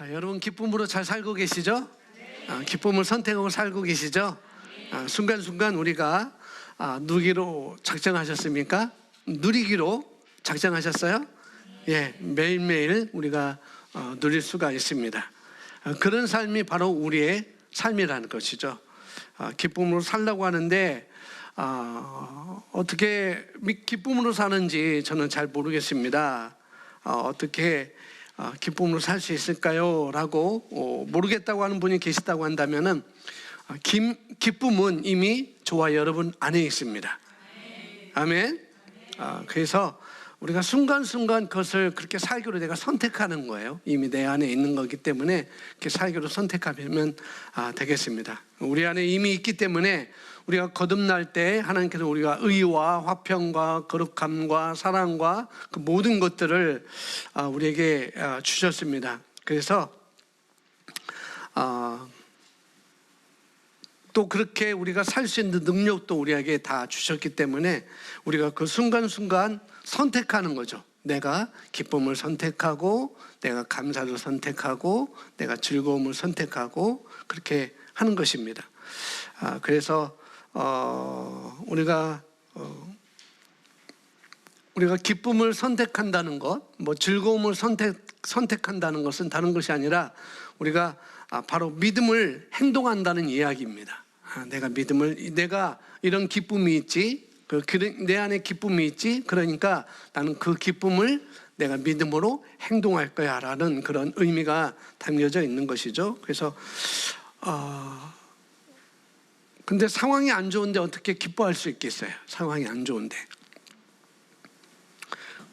자, 여러분 기쁨으로 잘 살고 계시죠? 기쁨을 선택하고 살고 계시죠? 순간순간 우리가 누리기로 작정하셨습니까? 누리기로 작정하셨어요? 예, 매일매일 우리가 누릴 수가 있습니다. 그런 삶이 바로 우리의 삶이라는 것이죠. 기쁨으로 살라고 하는데 어떻게 기쁨으로 사는지 저는 잘 모르겠습니다. 어떻게 기쁨으로 살 수 있을까요? 라고 모르겠다고 하는 분이 계시다고 한다면은 기쁨은 이미 저와 여러분 안에 있습니다. 아멘. 그래서 우리가 순간순간 그것을 그렇게 살기로 내가 선택하는 거예요. 이미 내 안에 있는 거기 때문에 그렇게 살기로 선택하면 되겠습니다. 우리 안에 이미 있기 때문에 우리가 거듭날 때 하나님께서 우리가 의와 화평과 거룩함과 사랑과 그 모든 것들을 우리에게 주셨습니다. 그래서 또 그렇게 우리가 살 수 있는 능력도 우리에게 다 주셨기 때문에 우리가 그 순간순간 선택하는 거죠. 내가 기쁨을 선택하고 내가 감사를 선택하고 내가 즐거움을 선택하고 그렇게 하는 것입니다. 그래서 우리가 기쁨을 선택한다는 것, 뭐 즐거움을 선택한다는 것은 다른 것이 아니라 우리가 바로 믿음을 행동한다는 이야기입니다. 내가 이런 기쁨이 있지, 내 안에 기쁨이 있지, 그러니까 나는 그 기쁨을 내가 믿음으로 행동할 거야 라는 그런 의미가 담겨져 있는 것이죠. 그래서 근데 상황이 안 좋은데 어떻게 기뻐할 수 있겠어요? 상황이 안 좋은데.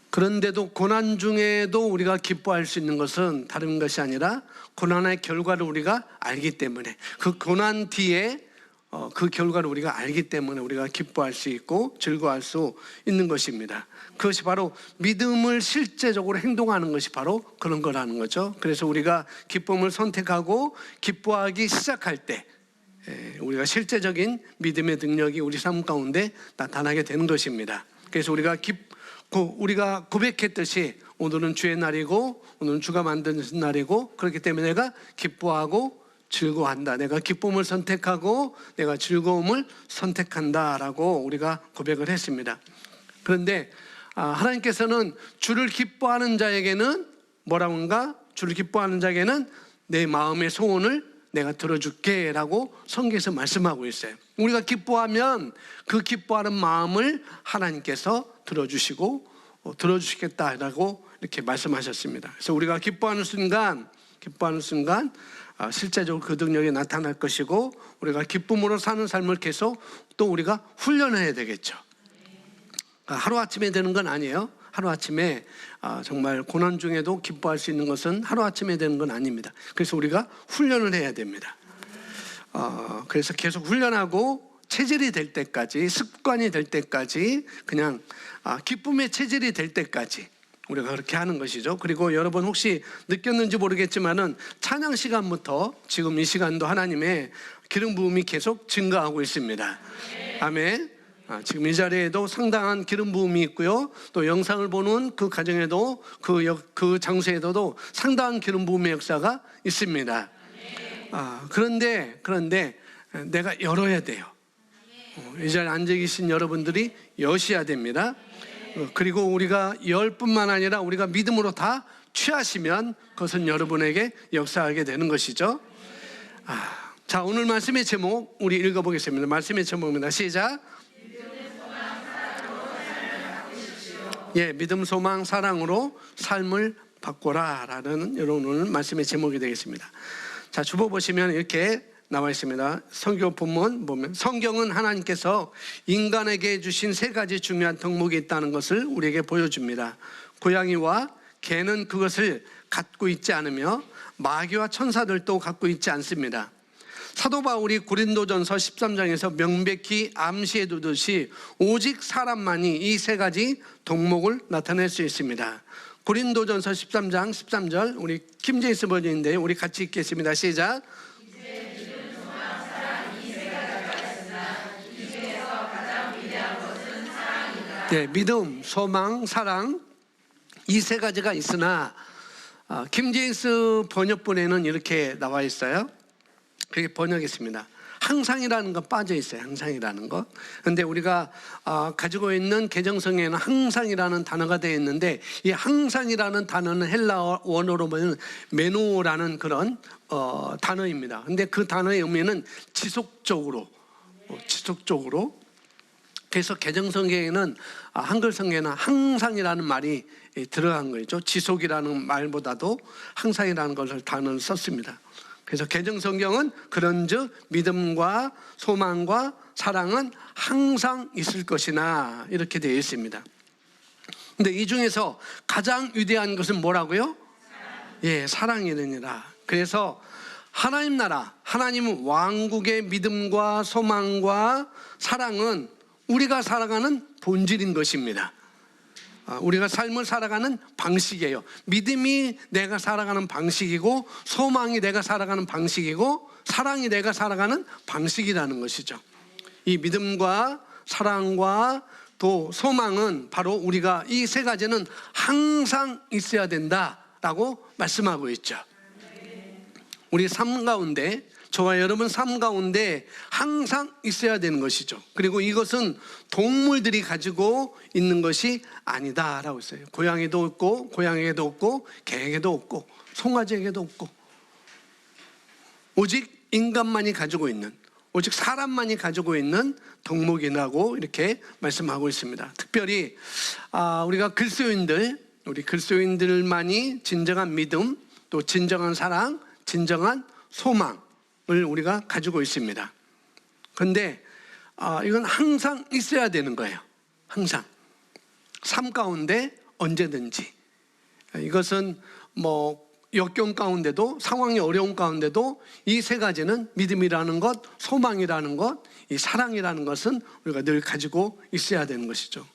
그런데도 고난 중에도 우리가 기뻐할 수 있는 것은 다른 것이 아니라 고난의 결과를 우리가 알기 때문에, 그 고난 뒤에 그 결과를 우리가 알기 때문에 우리가 기뻐할 수 있고 즐거워할 수 있는 것입니다. 그것이 바로 믿음을 실제적으로 행동하는 것이 바로 그런 거라는 거죠. 그래서 우리가 기쁨을 선택하고 기뻐하기 시작할 때 우리가 실제적인 믿음의 능력이 우리 삶 가운데 나타나게 되는 것입니다. 그래서 우리가 고백했듯이 오늘은 주의 날이고 오늘은 주가 만든 날이고, 그렇기 때문에 내가 기뻐하고 즐거워한다. 내가 기쁨을 선택하고 내가 즐거움을 선택한다라고 우리가 고백을 했습니다. 그런데 하나님께서는 주를 기뻐하는 자에게는 뭐라고 한가? 주를 기뻐하는 자에게는 내 마음의 소원을 내가 들어줄게 라고 성경에서 말씀하고 있어요. 우리가 기뻐하면 그 기뻐하는 마음을 하나님께서 들어주시고 들어주시겠다라고 이렇게 말씀하셨습니다. 그래서 우리가 기뻐하는 순간 실제적으로 그 능력이 나타날 것이고, 우리가 기쁨으로 사는 삶을 계속 또 우리가 훈련해야 되겠죠. 하루아침에 되는 건 아니에요. 하루아침에 정말 고난 중에도 기뻐할 수 있는 것은 하루아침에 되는 건 아닙니다. 그래서 우리가 훈련을 해야 됩니다. 그래서 계속 훈련하고 체질이 될 때까지, 습관이 될 때까지, 그냥 기쁨의 체질이 될 때까지 우리가 그렇게 하는 것이죠. 그리고 여러분 혹시 느꼈는지 모르겠지만은 찬양 시간부터 지금 이 시간도 하나님의 기름 부음이 계속 증가하고 있습니다. 아멘. 지금 이 자리에도 상당한 기름 부음이 있고요. 또 영상을 보는 그 가정에도 그 장소에도 상당한 기름 부음의 역사가 있습니다. 그런데 내가 열어야 돼요. 이 자리에 앉아 계신 여러분들이 여셔야 됩니다. 그리고 우리가 열 뿐만 아니라 우리가 믿음으로 다 취하시면 그것은 여러분에게 역사하게 되는 것이죠. 자, 오늘 말씀의 제목 우리 읽어보겠습니다. 말씀의 제목입니다. 시작. 믿음, 소망, 사랑으로 삶을 바꿔라 라는 여러분 오늘 말씀의 제목이 되겠습니다. 자, 주보 보시면 이렇게 나와 있습니다. 성경 본문 보면 성경은 하나님께서 인간에게 주신 세 가지 중요한 덕목이 있다는 것을 우리에게 보여줍니다. 고양이와 개는 그것을 갖고 있지 않으며 마귀와 천사들도 갖고 있지 않습니다. 사도 바울이 고린도전서 13장에서 명백히 암시해 두듯이 오직 사람만이 이 세 가지 덕목을 나타낼 수 있습니다. 고린도전서 13장 13절 우리 킴제이스 버전인데 우리 같이 읽겠습니다. 시작. 믿음, 소망, 사랑 이 세 가지가 있으나 김제임스 번역본에는 이렇게 나와 있어요. 그렇게 번역했습니다. 항상이라는 거 빠져 있어요. 항상이라는 거. 근데 우리가 가지고 있는 개정성에는 항상이라는 단어가 되어 있는데, 이 항상이라는 단어는 헬라어 원어로 보면 메노라는 그런 단어입니다. 근데 그 단어의 의미는 지속적으로. 그래서 개정성경에는 한글 성경에는 항상이라는 말이 들어간 거죠. 지속이라는 말보다도 항상이라는 것을 단어를 썼습니다. 그래서 개정성경은 그런즉 믿음과 소망과 사랑은 항상 있을 것이나 이렇게 되어 있습니다. 근데 이 중에서 가장 위대한 것은 뭐라고요? 예, 사랑이니라. 그래서 하나님 나라, 하나님 왕국의 믿음과 소망과 사랑은 우리가 살아가는 본질인 것입니다. 우리가 삶을 살아가는 방식이에요. 믿음이 내가 살아가는 방식이고, 소망이 내가 살아가는 방식이고, 사랑이 내가 살아가는 방식이라는 것이죠. 이 믿음과 사랑과 또 소망은 바로 우리가 이 세 가지는 항상 있어야 된다라고 말씀하고 있죠. 우리 삶 가운데, 저와 여러분 삶 가운데 항상 있어야 되는 것이죠. 그리고 이것은 동물들이 가지고 있는 것이 아니다라고 했어요. 고양이도 없고, 고양이에게도 없고, 개에게도 없고, 송아지에게도 없고, 오직 인간만이 가지고 있는, 오직 사람만이 가지고 있는 덕목이라고 이렇게 말씀하고 있습니다. 특별히 우리가 우리 그리스도인들만이 진정한 믿음, 또 진정한 사랑, 진정한 소망을 우리가 가지고 있습니다. 그런데 이건 항상 있어야 되는 거예요. 항상 삶 가운데 언제든지. 이것은 역경 가운데도, 상황이 어려운 가운데도 이 세 가지는 믿음이라는 것, 소망이라는 것, 이 사랑이라는 것은 우리가 늘 가지고 있어야 되는 것이죠.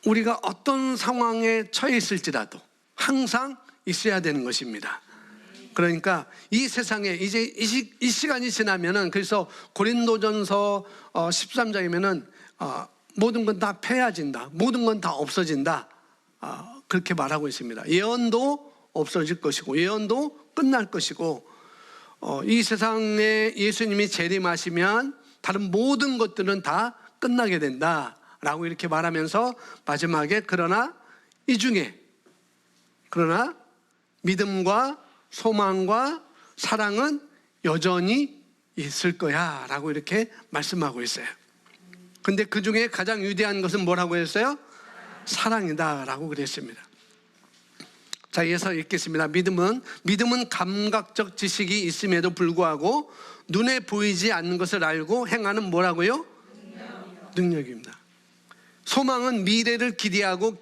우리가 어떤 상황에 처해 있을지라도 항상 있어야 되는 것입니다. 그러니까 이 세상에 이제 이 시간이 지나면은, 그래서 고린도전서 13장이면은 모든 건 다 패해진다, 모든 건 다 없어진다, 그렇게 말하고 있습니다. 예언도 없어질 것이고, 예언도 끝날 것이고, 이 세상에 예수님이 재림하시면 다른 모든 것들은 다 끝나게 된다라고 이렇게 말하면서 마지막에 그러나 믿음과 소망과 사랑은 여전히 있을 거야 라고 이렇게 말씀하고 있어요. 근데 그 중에 가장 위대한 것은 뭐라고 했어요? 사랑이다 라고 그랬습니다. 자, 이어서 읽겠습니다. 믿음은 감각적 지식이 있음에도 불구하고 눈에 보이지 않는 것을 알고 행하는 뭐라고요? 능력입니다. 소망은 미래를 기대하고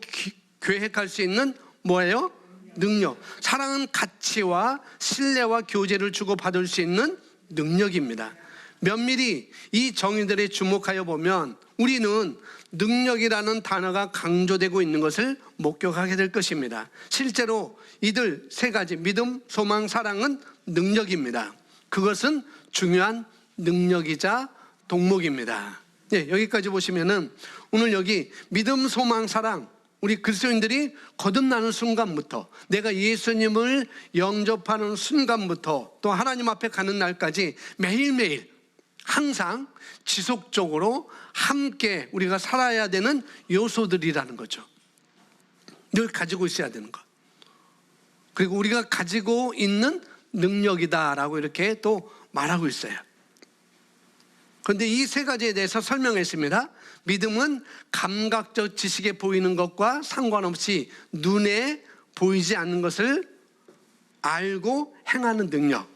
계획할 수 있는 뭐예요? 능력. 사랑은 가치와 신뢰와 교제를 주고받을 수 있는 능력입니다. 면밀히 이 정의들에 주목하여 보면 우리는 능력이라는 단어가 강조되고 있는 것을 목격하게 될 것입니다. 실제로 이들 세 가지, 믿음, 소망, 사랑은 능력입니다. 그것은 중요한 능력이자 덕목입니다. 네, 여기까지 보시면은 오늘 여기 믿음, 소망, 사랑, 우리 그리스도인들이 거듭나는 순간부터, 내가 예수님을 영접하는 순간부터 또 하나님 앞에 가는 날까지 매일매일 항상 지속적으로 함께 우리가 살아야 되는 요소들이라는 거죠. 늘 가지고 있어야 되는 것. 그리고 우리가 가지고 있는 능력이다라고 이렇게 또 말하고 있어요. 그런데 이 세 가지에 대해서 설명했습니다. 믿음은 감각적 지식에 보이는 것과 상관없이 눈에 보이지 않는 것을 알고 행하는 능력.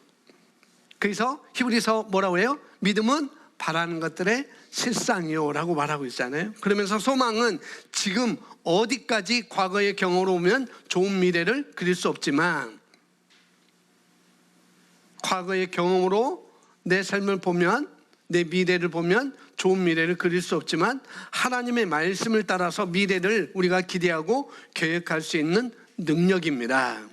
그래서 히브리서 뭐라고 해요? 믿음은 바라는 것들의 실상이요 라고 말하고 있잖아요. 그러면서 소망은 지금 어디까지 과거의 경험으로 오면 좋은 미래를 그릴 수 없지만, 과거의 경험으로 내 삶을 보면, 내 미래를 보면 좋은 미래를 그릴 수 없지만 하나님의 말씀을 따라서 미래를 우리가 기대하고 계획할 수 있는 능력입니다.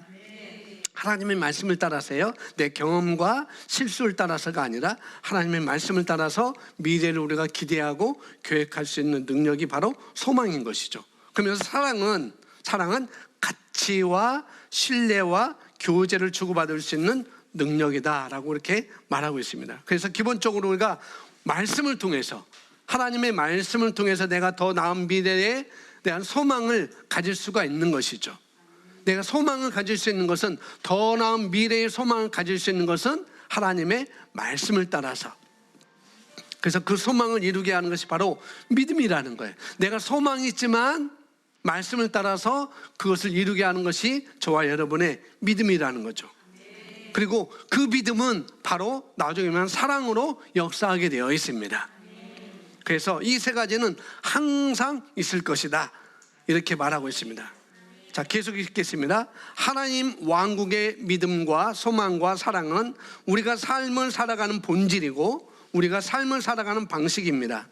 하나님의 말씀을 따라서요, 내 경험과 실수를 따라서가 아니라 하나님의 말씀을 따라서 미래를 우리가 기대하고 계획할 수 있는 능력이 바로 소망인 것이죠. 그러면서 사랑은 지혜와 신뢰와 교제를 주고받을 수 있는 능력이다라고 이렇게 말하고 있습니다. 그래서 기본적으로 우리가 말씀을 통해서, 하나님의 말씀을 통해서 내가 더 나은 미래에 대한 소망을 가질 수가 있는 것이죠. 내가 소망을 가질 수 있는 것은, 더 나은 미래의 소망을 가질 수 있는 것은 하나님의 말씀을 따라서. 그래서 그 소망을 이루게 하는 것이 바로 믿음이라는 거예요. 내가 소망이 있지만 말씀을 따라서 그것을 이루게 하는 것이 저와 여러분의 믿음이라는 거죠. 그리고 그 믿음은 바로 나중에 보면 사랑으로 역사하게 되어 있습니다. 그래서 이 세 가지는 항상 있을 것이다, 이렇게 말하고 있습니다. 자, 계속 읽겠습니다. 하나님 왕국의 믿음과 소망과 사랑은 우리가 삶을 살아가는 본질이고 우리가 삶을 살아가는 방식입니다.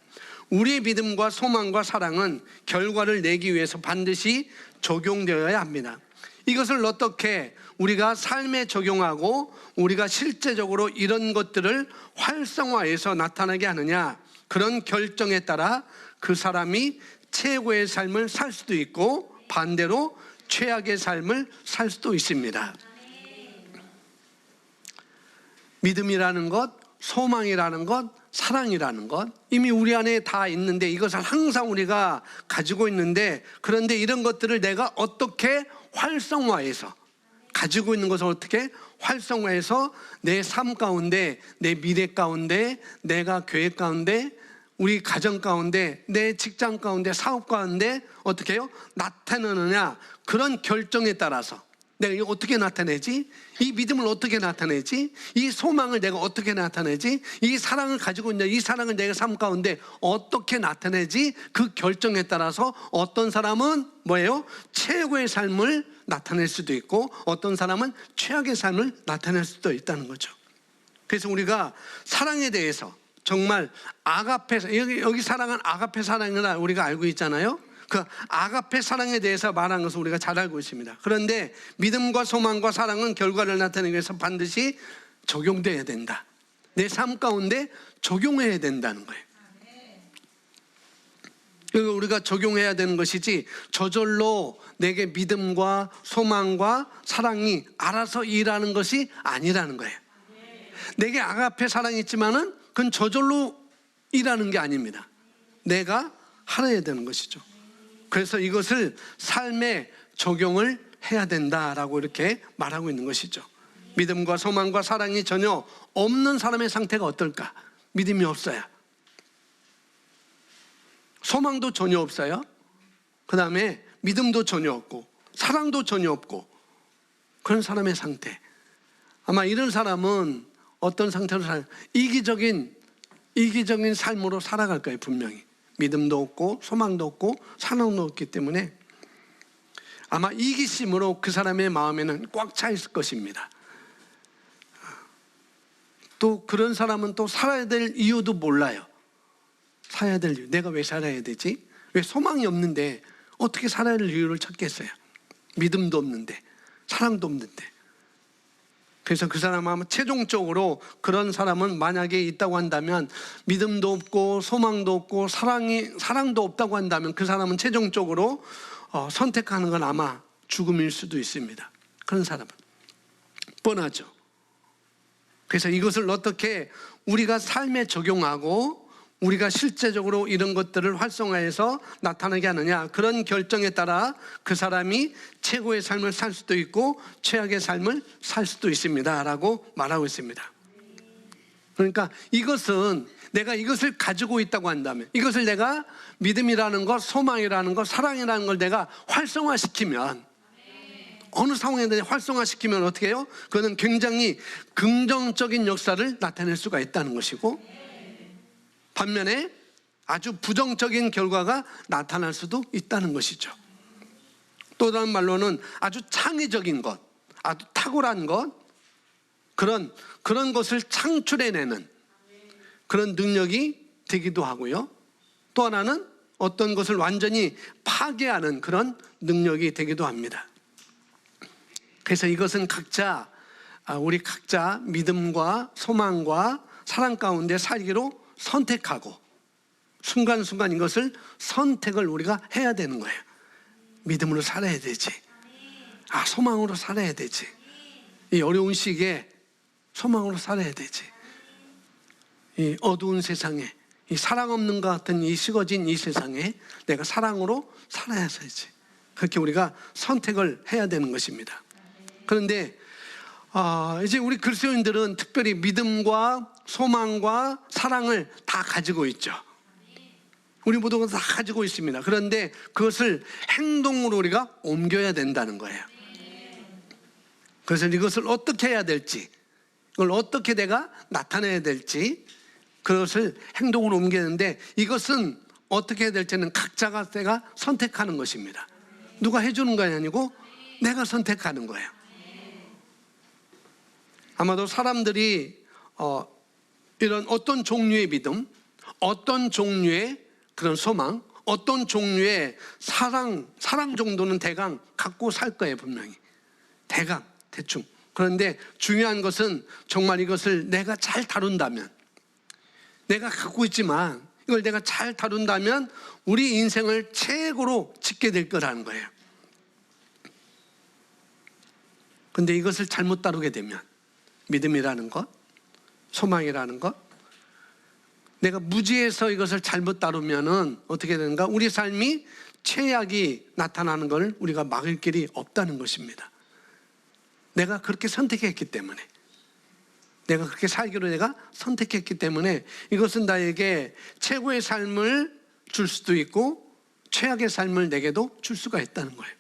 우리의 믿음과 소망과 사랑은 결과를 내기 위해서 반드시 적용되어야 합니다. 이것을 어떻게 우리가 삶에 적용하고 우리가 실제적으로 이런 것들을 활성화해서 나타나게 하느냐, 그런 결정에 따라 그 사람이 최고의 삶을 살 수도 있고 반대로 최악의 삶을 살 수도 있습니다. 믿음이라는 것, 소망이라는 것, 사랑이라는 것, 이미 우리 안에 다 있는데, 이것을 항상 우리가 가지고 있는데, 그런데 이런 것들을 내가 어떻게 활성화해서, 가지고 있는 것을 어떻게 활성화해서 내 삶 가운데, 내 미래 가운데, 내가 교회 가운데, 우리 가정 가운데, 내 직장 가운데, 사업 가운데 어떻게 해요? 나타내느냐, 그런 결정에 따라서 내가 이거 어떻게 나타내지? 이 믿음을 어떻게 나타내지? 이 소망을 내가 어떻게 나타내지? 이 사랑을 가지고 있는, 이 사랑을 내가 삶 가운데 어떻게 나타내지? 그 결정에 따라서 어떤 사람은 뭐예요? 최고의 삶을 나타낼 수도 있고 어떤 사람은 최악의 삶을 나타낼 수도 있다는 거죠. 그래서 우리가 사랑에 대해서 정말 아가페, 여기 사랑은 아가페 사랑이라 우리가 알고 있잖아요. 그 아가페 사랑에 대해서 말한 것을 우리가 잘 알고 있습니다. 그런데 믿음과 소망과 사랑은 결과를 나타내기 위해서 반드시 적용돼야 된다. 내 삶 가운데 적용해야 된다는 거예요. 그리고 우리가 적용해야 되는 것이지 저절로 내게 믿음과 소망과 사랑이 알아서 일하는 것이 아니라는 거예요. 내게 아가페 사랑이 있지만은 그건 저절로 일하는 게 아닙니다. 내가 하려야 되는 것이죠. 그래서 이것을 삶에 적용을 해야 된다라고 이렇게 말하고 있는 것이죠. 믿음과 소망과 사랑이 전혀 없는 사람의 상태가 어떨까? 믿음이 없어요. 소망도 전혀 없어요. 그 다음에 믿음도 전혀 없고 사랑도 전혀 없고 그런 사람의 상태. 아마 이런 사람은 어떤 상태로 이기적인 삶으로 살아갈 거예요. 분명히 믿음도 없고 소망도 없고 사랑도 없기 때문에 아마 이기심으로 그 사람의 마음에는 꽉 차 있을 것입니다. 또 그런 사람은 또 살아야 될 이유도 몰라요. 살아야 될 이유, 내가 왜 살아야 되지? 왜 소망이 없는데 어떻게 살아야 될 이유를 찾겠어요? 믿음도 없는데 사랑도 없는데. 그래서 그 사람은 아마 최종적으로 그런 사람은 만약에 있다고 한다면 믿음도 없고 소망도 없고 사랑도 없다고 한다면 그 사람은 최종적으로 선택하는 건 아마 죽음일 수도 있습니다. 그런 사람은 뻔하죠. 그래서 이것을 어떻게 우리가 삶에 적용하고 우리가 실제적으로 이런 것들을 활성화해서 나타나게 하느냐, 그런 결정에 따라 그 사람이 최고의 삶을 살 수도 있고 최악의 삶을 살 수도 있습니다 라고 말하고 있습니다. 그러니까 이것은 내가 이것을 가지고 있다고 한다면, 이것을 내가 믿음이라는 것, 소망이라는 것, 사랑이라는 걸 내가 활성화시키면, 어느 상황에 대해 활성화시키면 어떻게 해요? 그거는 굉장히 긍정적인 역사를 나타낼 수가 있다는 것이고, 반면에 아주 부정적인 결과가 나타날 수도 있다는 것이죠. 또 다른 말로는 아주 창의적인 것, 아주 탁월한 것, 그런 것을 창출해내는 그런 능력이 되기도 하고요. 또 하나는 어떤 것을 완전히 파괴하는 그런 능력이 되기도 합니다. 그래서 이것은 우리 각자 믿음과 소망과 사랑 가운데 살기로 선택하고 순간순간 이것을 선택을 우리가 해야 되는 거예요. 믿음으로 살아야 되지. 소망으로 살아야 되지. 이 어려운 시기에 소망으로 살아야 되지. 이 어두운 세상에, 이 사랑 없는 것 같은 이 식어진 이 세상에 내가 사랑으로 살아야지. 그렇게 우리가 선택을 해야 되는 것입니다. 그런데 이제 우리 그리스도인들은 특별히 믿음과 소망과 사랑을 다 가지고 있죠. 우리 모두가 다 가지고 있습니다. 그런데 그것을 행동으로 우리가 옮겨야 된다는 거예요. 그래서 이것을 어떻게 해야 될지, 이걸 어떻게 내가 나타내야 될지, 그것을 행동으로 옮기는데, 이것은 어떻게 해야 될지는 각자가 내가 선택하는 것입니다. 누가 해주는 것이 아니고 내가 선택하는 거예요. 아마도 사람들이 이런 어떤 종류의 믿음, 어떤 종류의 그런 소망, 어떤 종류의 사랑 정도는 대강 갖고 살 거예요, 분명히. 대충. 그런데 중요한 것은 정말 이것을 내가 잘 다룬다면, 내가 갖고 있지만 이걸 내가 잘 다룬다면 우리 인생을 최고로 짓게 될 거라는 거예요. 근데 이것을 잘못 다루게 되면, 믿음이라는 것, 소망이라는 것, 내가 무지해서 이것을 잘못 다루면은 어떻게 되는가? 우리 삶이 최악이 나타나는 걸 우리가 막을 길이 없다는 것입니다. 내가 그렇게 선택했기 때문에, 내가 그렇게 살기로 내가 선택했기 때문에 이것은 나에게 최고의 삶을 줄 수도 있고 최악의 삶을 내게도 줄 수가 있다는 거예요.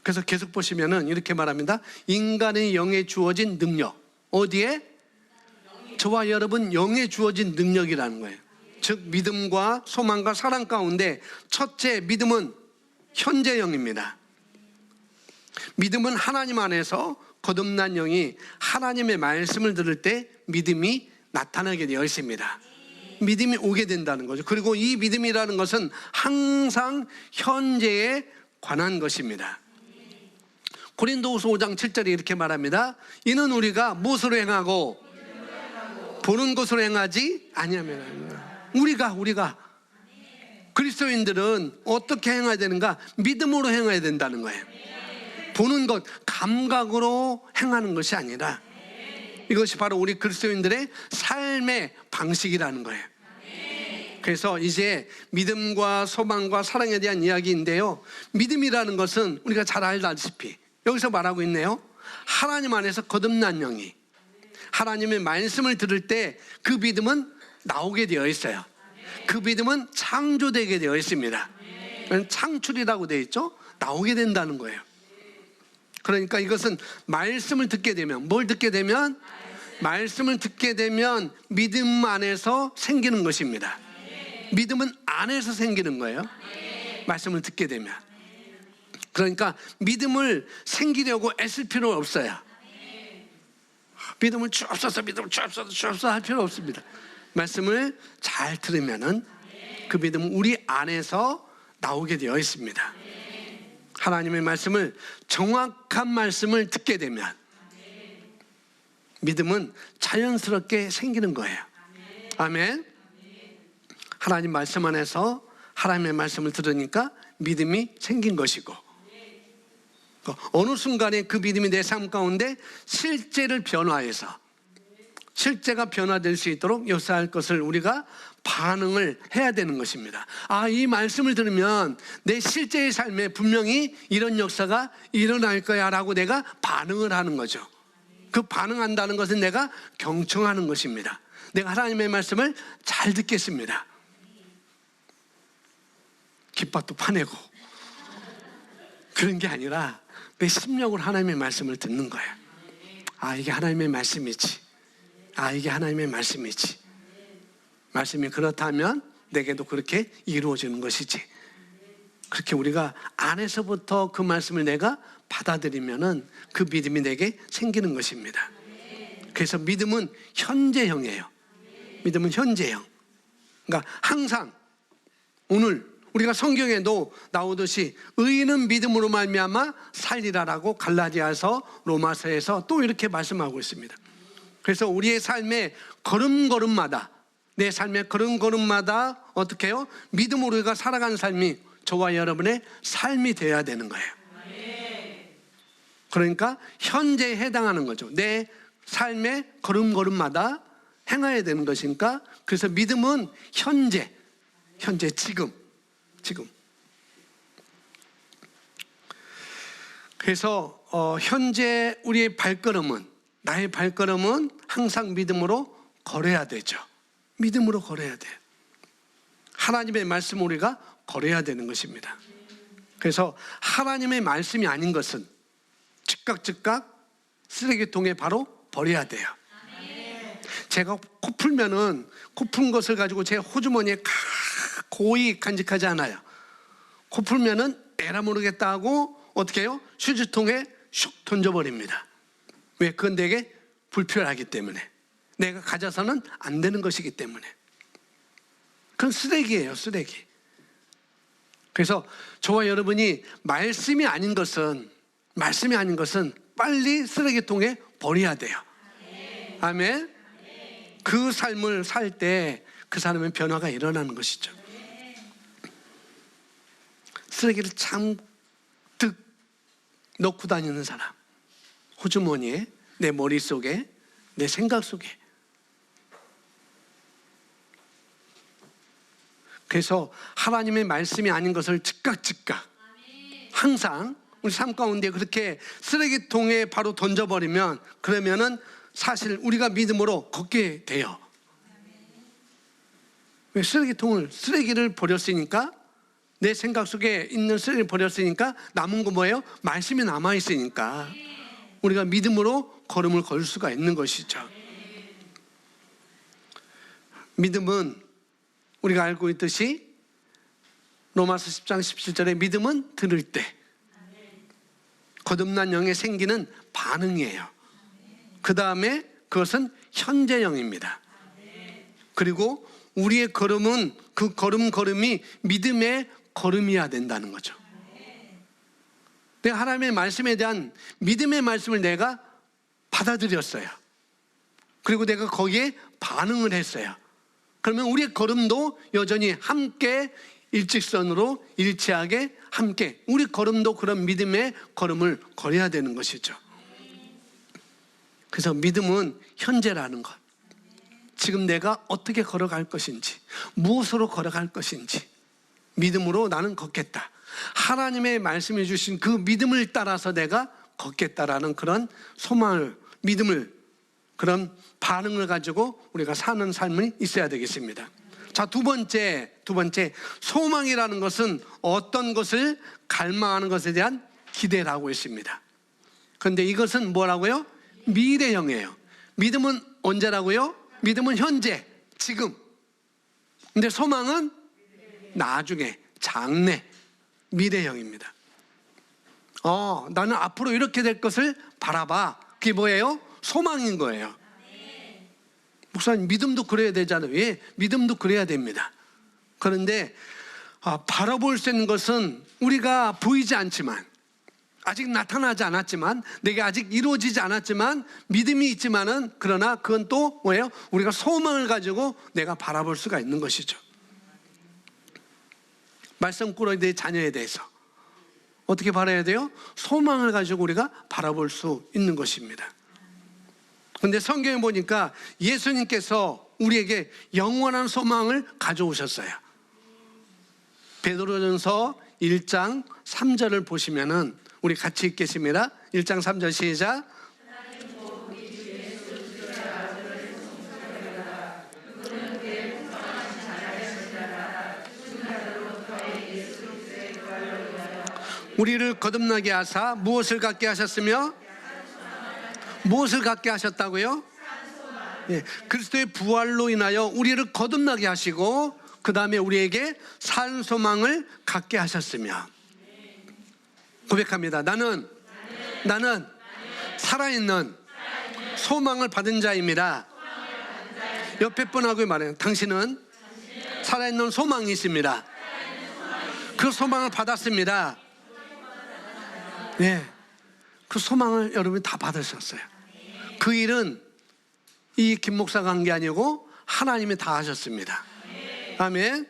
그래서 계속 보시면은 이렇게 말합니다. 인간의 영에 주어진 능력. 어디에? 저와 여러분 영에 주어진 능력이라는 거예요. 즉 믿음과 소망과 사랑 가운데 첫째, 믿음은 현재형입니다. 믿음은 하나님 안에서 거듭난 영이 하나님의 말씀을 들을 때 믿음이 나타나게 되어 있습니다. 믿음이 오게 된다는 거죠. 그리고 이 믿음이라는 것은 항상 현재에 관한 것입니다. 고린도후서 5장 7절에 이렇게 말합니다. 이는 우리가 무엇으로 행하고 보는 것으로 행하지 아니하면, 우리가 그리스도인들은 어떻게 행해야 되는가? 믿음으로 행해야 된다는 거예요. 보는 것, 감각으로 행하는 것이 아니라, 이것이 바로 우리 그리스도인들의 삶의 방식이라는 거예요. 그래서 이제 믿음과 소망과 사랑에 대한 이야기인데요, 믿음이라는 것은 우리가 잘 알다시피 여기서 말하고 있네요. 하나님 안에서 거듭난 영이 하나님의 말씀을 들을 때 그 믿음은 나오게 되어 있어요. 그 믿음은 창조되게 되어 있습니다. 창출이라고 되어 있죠. 나오게 된다는 거예요. 그러니까 이것은 말씀을 듣게 되면, 뭘 듣게 되면? 말씀을 듣게 되면 믿음 안에서 생기는 것입니다. 믿음은 안에서 생기는 거예요. 말씀을 듣게 되면. 그러니까 믿음을 생기려고 애쓸 필요 없어요. 믿음을 주옵소서 할 필요 없습니다. 말씀을 잘 들으면은 그 믿음은 우리 안에서 나오게 되어 있습니다. 하나님의 말씀을, 정확한 말씀을 듣게 되면 믿음은 자연스럽게 생기는 거예요. 아멘. 하나님 말씀 안에서 하나님의 말씀을 들으니까 믿음이 생긴 것이고, 어느 순간에 그 믿음이 내 삶 가운데 실제를 변화해서, 실제가 변화될 수 있도록 역사할 것을 우리가 반응을 해야 되는 것입니다. 이 말씀을 들으면 내 실제의 삶에 분명히 이런 역사가 일어날 거야 라고 내가 반응을 하는 거죠. 그 반응한다는 것은 내가 경청하는 것입니다. 내가 하나님의 말씀을 잘 듣겠습니다. 깃밥도 파내고 그런 게 아니라 내 심령으로 하나님의 말씀을 듣는 거예요. 이게 하나님의 말씀이지. 이게 하나님의 말씀이지. 말씀이 그렇다면 내게도 그렇게 이루어지는 것이지. 그렇게 우리가 안에서부터 그 말씀을 내가 받아들이면은 그 믿음이 내게 생기는 것입니다. 그래서 믿음은 현재형이에요. 믿음은 현재형. 그러니까 항상, 오늘 우리가 성경에도 나오듯이 의인은 믿음으로 말미암아 살리라라고 갈라디아서, 로마서에서 또 이렇게 말씀하고 있습니다. 그래서 우리의 삶의 걸음걸음마다, 내 삶의 걸음걸음마다 어떻게 해요? 믿음으로 우리가 살아가는 삶이 저와 여러분의 삶이 되어야 되는 거예요. 그러니까 현재에 해당하는 거죠. 내 삶의 걸음걸음마다 행해야 되는 것이니까, 그래서 믿음은 현재 지금. 그래서 현재 우리의 발걸음은, 나의 발걸음은 항상 믿음으로 걸어야 되죠. 믿음으로 걸어야 돼요. 하나님의 말씀 우리가 걸어야 되는 것입니다. 그래서 하나님의 말씀이 아닌 것은 즉각 쓰레기통에 바로 버려야 돼요. 제가 코 풀면은 코 푼 것을 가지고 제 호주머니에 고이 간직하지 않아요. 코 풀면은 에라 모르겠다 하고 어떻게 해요? 휴지통에 슉 던져버립니다. 왜? 그건 내게 불필요하기 때문에, 내가 가져서는 안 되는 것이기 때문에. 그건 쓰레기예요, 쓰레기. 그래서 저와 여러분이 말씀이 아닌 것은 빨리 쓰레기통에 버려야 돼요. 아멘. 그 삶을 살 때 그 사람의 변화가 일어나는 것이죠. 쓰레기를 잔뜩 넣고 다니는 사람, 호주머니에, 내 머릿속에, 내 생각 속에. 그래서 하나님의 말씀이 아닌 것을 즉각 항상 우리 삶 가운데 그렇게 쓰레기통에 바로 던져버리면, 그러면은 사실 우리가 믿음으로 걷게 돼요. 왜? 쓰레기를 버렸으니까, 내 생각 속에 있는 쓰레기를 버렸으니까 남은 거 뭐예요? 말씀이 남아있으니까 우리가 믿음으로 걸음을 걸 수가 있는 것이죠. 믿음은 우리가 알고 있듯이 로마서 10장 17절에 믿음은 들을 때 거듭난 영에 생기는 반응이에요. 그 다음에 그것은 현재형입니다. 그리고 우리의 걸음은, 그 걸음이 믿음의 걸음이어야 된다는 거죠. 내가 하나님의 말씀에 대한 믿음의 말씀을 내가 받아들였어요. 그리고 내가 거기에 반응을 했어요. 그러면 우리의 걸음도 여전히 함께 일직선으로 일치하게 함께, 우리 걸음도 그런 믿음의 걸음을 걸어야 되는 것이죠. 그래서 믿음은 현재라는 것, 지금 내가 어떻게 걸어갈 것인지, 무엇으로 걸어갈 것인지 믿음으로 나는 걷겠다, 하나님의 말씀해 주신 그 믿음을 따라서 내가 걷겠다라는 그런 소망을, 믿음을, 그런 반응을 가지고 우리가 사는 삶이 있어야 되겠습니다. 자, 두 번째, 소망이라는 것은 어떤 것을 갈망하는 것에 대한 기대라고 했습니다. 그런데 이것은 뭐라고요? 미래형이에요. 믿음은 언제라고요? 믿음은 현재, 지금. 근데 소망은 나중에, 장래, 미래형입니다. 나는 앞으로 이렇게 될 것을 바라봐. 그게 뭐예요? 소망인 거예요. 목사님, 믿음도 그래야 되잖아요. 예, 믿음도 그래야 됩니다. 그런데 바라볼 수 있는 것은 우리가 보이지 않지만, 아직 나타나지 않았지만, 내게 아직 이루어지지 않았지만 믿음이 있지만은, 그러나 그건 또 뭐예요? 우리가 소망을 가지고 내가 바라볼 수가 있는 것이죠. 말썽꾸러기의 자녀에 대해서 어떻게 바라야 돼요? 소망을 가지고 우리가 바라볼 수 있는 것입니다. 그런데 성경에 보니까 예수님께서 우리에게 영원한 소망을 가져오셨어요. 베드로전서 1장 3절을 보시면은, 우리 같이 읽겠습니다. 1장 3절 시작. 우리를 거듭나게 하사 무엇을 갖게 하셨으며, 무엇을 갖게 하셨다고요? 예, 그리스도의 부활로 인하여 우리를 거듭나게 하시고, 그 다음에 우리에게 산 소망을 갖게 하셨으며. 고백합니다. 나는 살아있는 소망을 받은 자입니다. 옆에 분하고 말해요. 당신은 살아있는 소망이 있습니다. 그 소망을 받았습니다. 네, 그 소망을 여러분이 다 받으셨어요. 그 일은 이 김 목사가 한 게 아니고 하나님이 다 하셨습니다. 아멘.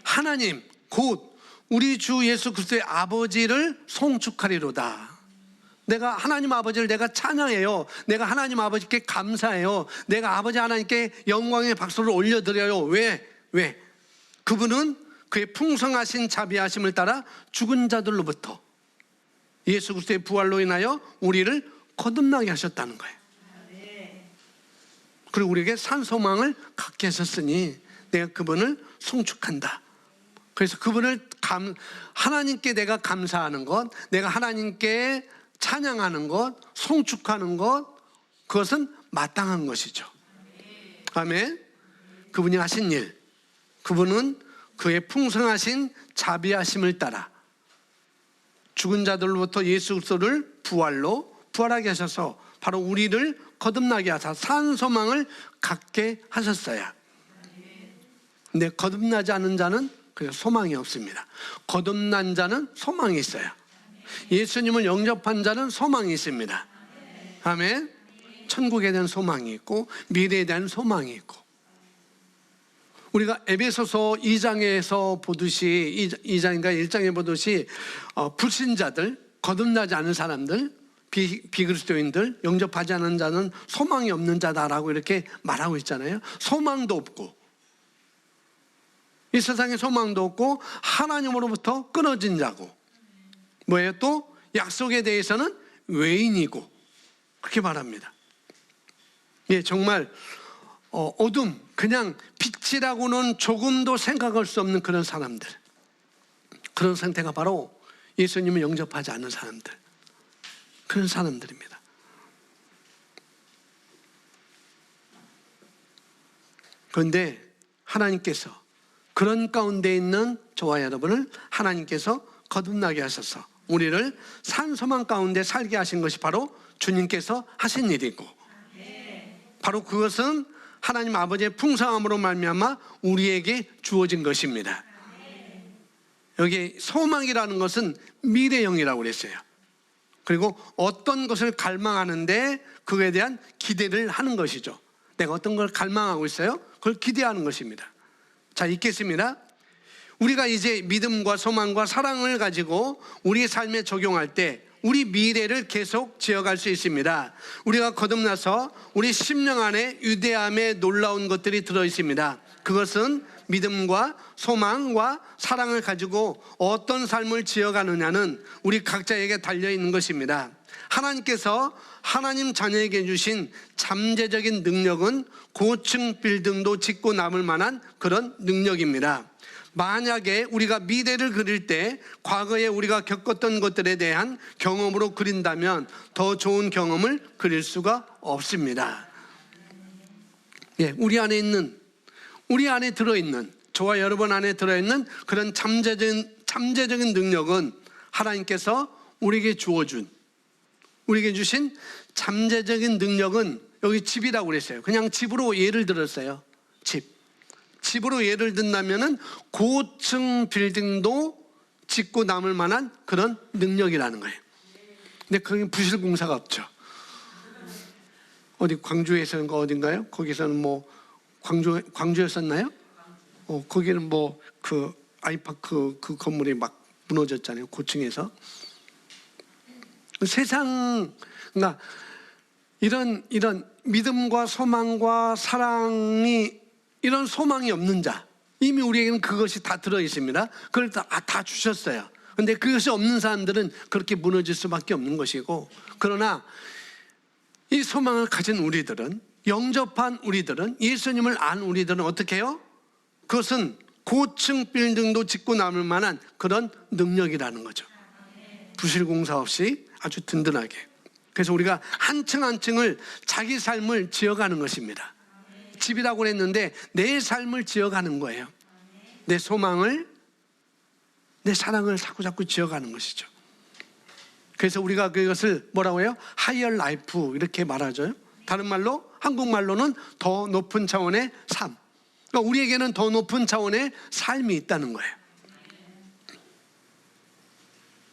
하나님 곧 우리 주 예수 그리스도의 아버지를 송축하리로다. 내가 하나님 아버지를 내가 찬양해요. 내가 하나님 아버지께 감사해요. 내가 아버지 하나님께 영광의 박수를 올려드려요. 왜? 그분은 그의 풍성하신 자비하심을 따라 죽은 자들로부터 예수 그리스도의 부활로 인하여 우리를 거듭나게 하셨다는 거예요. 그리고 우리에게 산 소망을 갖게 하셨으니 내가 그분을 송축한다. 그래서 그분을 하나님께 내가 감사하는 것, 내가 하나님께 찬양하는 것, 송축하는 것, 그것은 마땅한 것이죠. 아멘. 그분이 하신 일, 그분은 그의 풍성하신 자비하심을 따라 죽은 자들로부터 예수 그리스도를 부활하게 하셔서 바로 우리를 거듭나게 하사 산 소망을 갖게 하셨어요. 근데 거듭나지 않은 자는 그냥 소망이 없습니다. 거듭난 자는 소망이 있어요. 예수님을 영접한 자는 소망이 있습니다. 아멘. 천국에 대한 소망이 있고 미래에 대한 소망이 있고, 우리가 에베소서 2장에서 보듯이 2장인가 1장에 보듯이 불신자들, 거듭나지 않은 사람들, 비그리스도인들, 영접하지 않은 자는 소망이 없는 자다라고 이렇게 말하고 있잖아요. 소망도 없고, 이 세상에 소망도 없고 하나님으로부터 끊어진 자고, 뭐예요? 또 약속에 대해서는 외인이고, 그렇게 말합니다. 예, 정말 어둠, 그냥 빛이라고는 조금도 생각할 수 없는 그런 사람들, 그런 상태가 바로 예수님을 영접하지 않는 사람들, 그런 사람들입니다. 그런데 하나님께서 그런 가운데 있는 저와 여러분을 하나님께서 거듭나게 하셔서 우리를 산소망 가운데 살게 하신 것이 바로 주님께서 하신 일이고, 바로 그것은 하나님 아버지의 풍성함으로 말미암아 우리에게 주어진 것입니다. 여기 소망이라는 것은 미래형이라고 그랬어요. 그리고 어떤 것을 갈망하는데 그거에 대한 기대를 하는 것이죠. 내가 어떤 걸 갈망하고 있어요? 그걸 기대하는 것입니다. 자, 읽겠습니다. 우리가 이제 믿음과 소망과 사랑을 가지고 우리의 삶에 적용할 때 우리 미래를 계속 지어갈 수 있습니다. 우리가 거듭나서 우리 심령 안에 위대함에 놀라운 것들이 들어있습니다. 그것은 믿음과 소망과 사랑을 가지고 어떤 삶을 지어가느냐는 우리 각자에게 달려있는 것입니다. 하나님께서 하나님 자녀에게 주신 잠재적인 능력은 고층 빌딩도 짓고 남을 만한 그런 능력입니다. 만약에 우리가 미래를 그릴 때 과거에 우리가 겪었던 것들에 대한 경험으로 그린다면 더 좋은 경험을 그릴 수가 없습니다. 예, 우리 안에 들어있는, 저와 여러분 안에 들어있는 그런 잠재적인 능력은 하나님께서 우리에게 주신 잠재적인 능력은, 여기 집이라고 그랬어요. 그냥 집으로 예를 들었어요. 집으로 예를 든다면은 고층 빌딩도 짓고 남을 만한 그런 능력이라는 거예요. 근데 거기 부실공사가 없죠. 어디 광주에서는 어딘가요? 거기서는 뭐 광주였었나요? 거기는 뭐 그 아이파크 그 건물이 막 무너졌잖아요. 고층에서. 세상, 그러니까 이런 믿음과 소망과 사랑이, 이런 소망이 없는 자, 이미 우리에게는 그것이 다 들어있습니다. 그걸 다 주셨어요. 그런데 그것이 없는 사람들은 그렇게 무너질 수밖에 없는 것이고, 그러나 이 소망을 가진 우리들은, 영접한 우리들은, 예수님을 안 우리들은 어떻게 해요? 그것은 고층 빌딩도 짓고 남을 만한 그런 능력이라는 거죠. 부실공사 없이 아주 든든하게. 그래서 우리가 한 층 한 층을 자기 삶을 지어가는 것입니다. 집이라고 했는데 내 삶을 지어가는 거예요. 내 소망을, 내 사랑을 자꾸 지어가는 것이죠. 그래서 우리가 그것을 뭐라고 해요? 하이어 라이프 이렇게 말하죠. 다른 말로, 한국말로는 더 높은 차원의 삶. 그러니까 우리에게는 더 높은 차원의 삶이 있다는 거예요.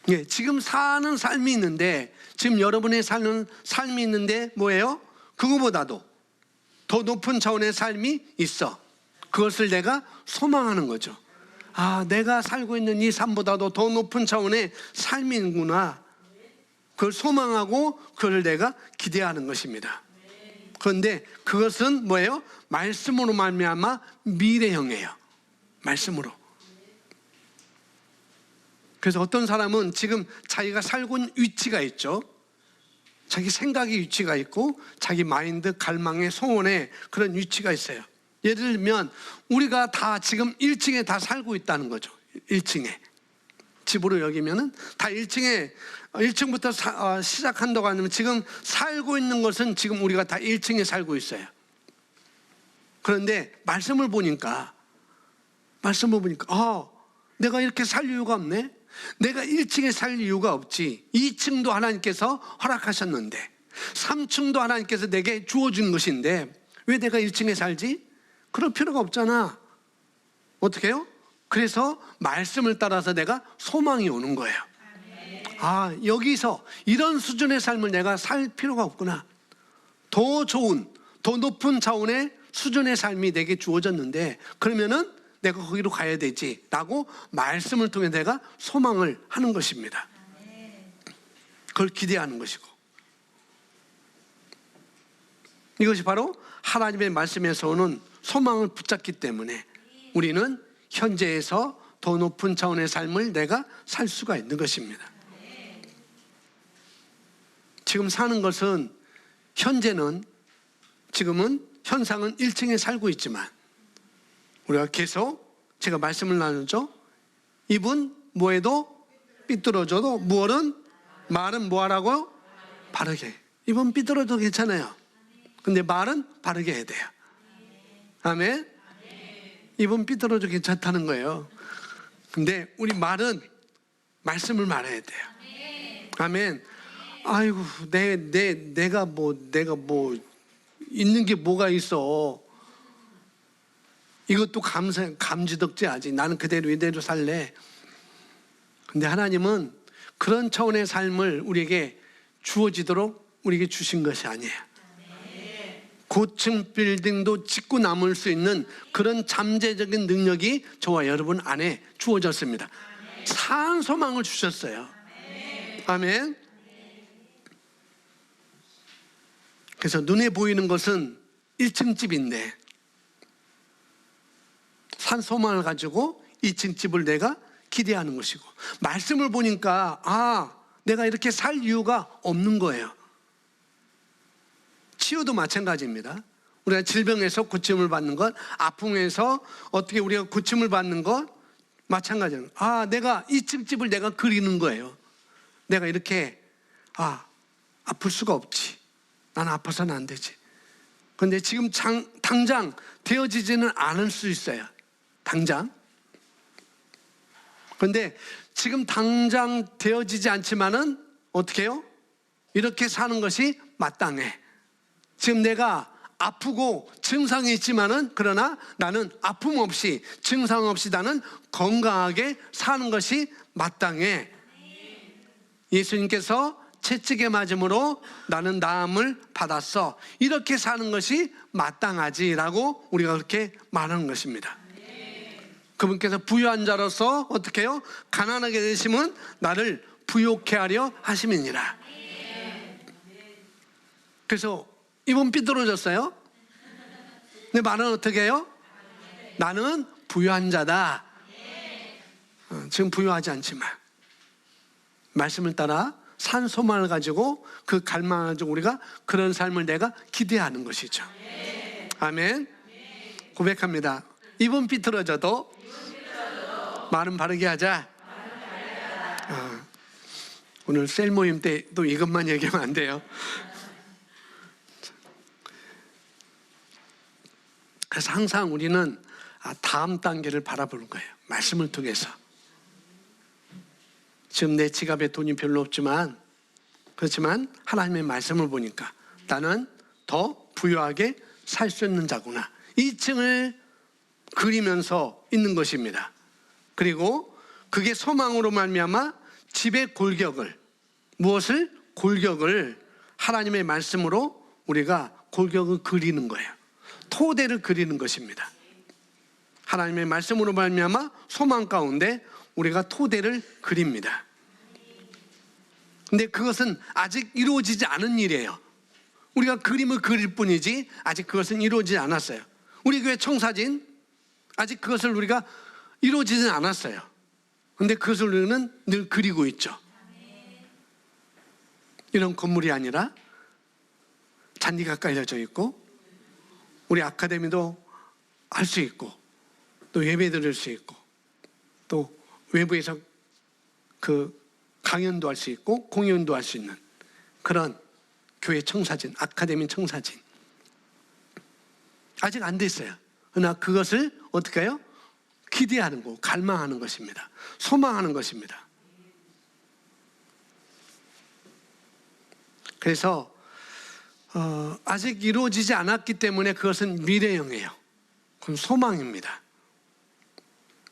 예, 지금 사는 삶이 있는데, 지금 여러분의 사는 삶이 있는데 뭐예요? 그거보다도 더 높은 차원의 삶이 있어. 그것을 내가 소망하는 거죠. 아, 내가 살고 있는 이 삶보다도 더 높은 차원의 삶이 있구나. 그걸 소망하고 그걸 내가 기대하는 것입니다. 그런데 그것은 뭐예요? 말씀으로 말미암아 미래형이에요. 말씀으로. 그래서 어떤 사람은 지금 자기가 살고 있는 위치가 있죠. 자기 생각의 위치가 있고 자기 마인드, 갈망의 소원의 그런 위치가 있어요. 예를 들면 우리가 다 지금 1층에 다 살고 있다는 거죠. 1층에. 집으로 여기면은 다 1층부터 시작한다고 하면 지금 살고 있는 것은 지금 우리가 다 1층에 살고 있어요. 그런데 말씀을 보니까 내가 이렇게 살 이유가 없네. 내가 1층에 살 이유가 없지. 2층도 하나님께서 허락하셨는데 3층도 하나님께서 내게 주어준 것인데 왜 내가 1층에 살지? 그럴 필요가 없잖아. 어떻게 해요? 그래서 말씀을 따라서 내가 소망이 오는 거예요. 여기서 이런 수준의 삶을 내가 살 필요가 없구나. 더 좋은, 더 높은 차원의 수준의 삶이 내게 주어졌는데 그러면은 내가 거기로 가야 되지 라고 말씀을 통해 내가 소망을 하는 것입니다. 그걸 기대하는 것이고, 이것이 바로 하나님의 말씀에서 오는 소망을 붙잡기 때문에 우리는 현재에서 더 높은 차원의 삶을 내가 살 수가 있는 것입니다. 지금 사는 것은 지금은 현상은 1층에 살고 있지만 우리가 계속 제가 말씀을 나누죠. 입은 뭐해도 삐뚤어져도 말은 뭐하라고요? 바르게. 입은 삐뚤어져도 괜찮아요. 근데 말은 바르게 해야 돼요. 아멘. 입은 삐뚤어져도 괜찮다는 거예요. 근데 우리 말은 말씀을 말해야 돼요. 아멘. 아이고 내가 뭐 있는 게 뭐가 있어. 이것도 감지덕지하지. 나는 그대로 이대로 살래. 근데 하나님은 그런 차원의 삶을 우리에게 주어지도록 우리에게 주신 것이 아니에요. 고층 빌딩도 짓고 남을 수 있는 그런 잠재적인 능력이 저와 여러분 안에 주어졌습니다. 산 소망을 주셨어요. 아멘. 그래서 눈에 보이는 것은 1층 집인데 산 소망을 가지고 2층 집을 내가 기대하는 것이고, 말씀을 보니까 내가 이렇게 살 이유가 없는 거예요. 치유도 마찬가지입니다. 우리가 질병에서 고침을 받는 것, 아픔에서 어떻게 우리가 고침을 받는 것 마찬가지예요. 내가 2층 집을 내가 그리는 거예요. 내가 이렇게 아플 수가 없지. 나는 아파서는 안 되지. 그런데 지금 당장 되어지지는 않을 수 있어요. 당장. 그런데 지금 당장 되어지지 않지만은 어떻게 해요? 이렇게 사는 것이 마땅해. 지금 내가 아프고 증상이 있지만은 그러나 나는 아픔 없이 증상 없이 나는 건강하게 사는 것이 마땅해. 예수님께서 채찍에 맞음으로 나는 나음을 받았어. 이렇게 사는 것이 마땅하지라고 우리가 그렇게 말하는 것입니다. 그분께서 부유한 자로서 어떻게 해요? 가난하게 되시면 나를 부욕해 하려 하심이니라. 그래서 입은 삐뚤어졌어요. 근데 말은 어떻게 해요? 나는 부유한 자다. 지금 부유하지 않지만 말씀을 따라 산 소망을 가지고 그 갈망을 가지고 우리가 그런 삶을 내가 기대하는 것이죠. 아멘. 고백합니다. 입은 삐뚤어져도 말은 바르게 하자. 오늘 셀 모임 때 또 이것만 얘기하면 안 돼요. 그래서 항상 우리는 다음 단계를 바라보는 거예요. 말씀을 통해서. 지금 내 지갑에 돈이 별로 없지만 그렇지만 하나님의 말씀을 보니까 나는 더 부유하게 살 수 있는 자구나. 2층을 그리면서 있는 것입니다. 그리고 그게 소망으로 말미암아 집의 골격을 하나님의 말씀으로 우리가 골격을 그리는 거예요. 토대를 그리는 것입니다. 하나님의 말씀으로 말미암아 소망 가운데 우리가 토대를 그립니다. 근데 그것은 아직 이루어지지 않은 일이에요. 우리가 그림을 그릴 뿐이지 아직 그것은 이루어지지 않았어요. 우리 교회 청사진, 아직 그것을 우리가 이루어지진 않았어요. 근데 그것을 우리는 늘 그리고 있죠. 이런 건물이 아니라 잔디가 깔려져 있고, 우리 아카데미도 할 수 있고, 또 예배 드릴 수 있고, 또 외부에서 그 강연도 할 수 있고 공연도 할 수 있는 그런 교회 청사진, 아카데미 청사진, 아직 안 됐어요. 그러나 그것을 어떻게 해요? 기대하는 거, 갈망하는 것입니다. 소망하는 것입니다. 그래서 아직 이루어지지 않았기 때문에 그것은 미래형이에요. 그건 소망입니다.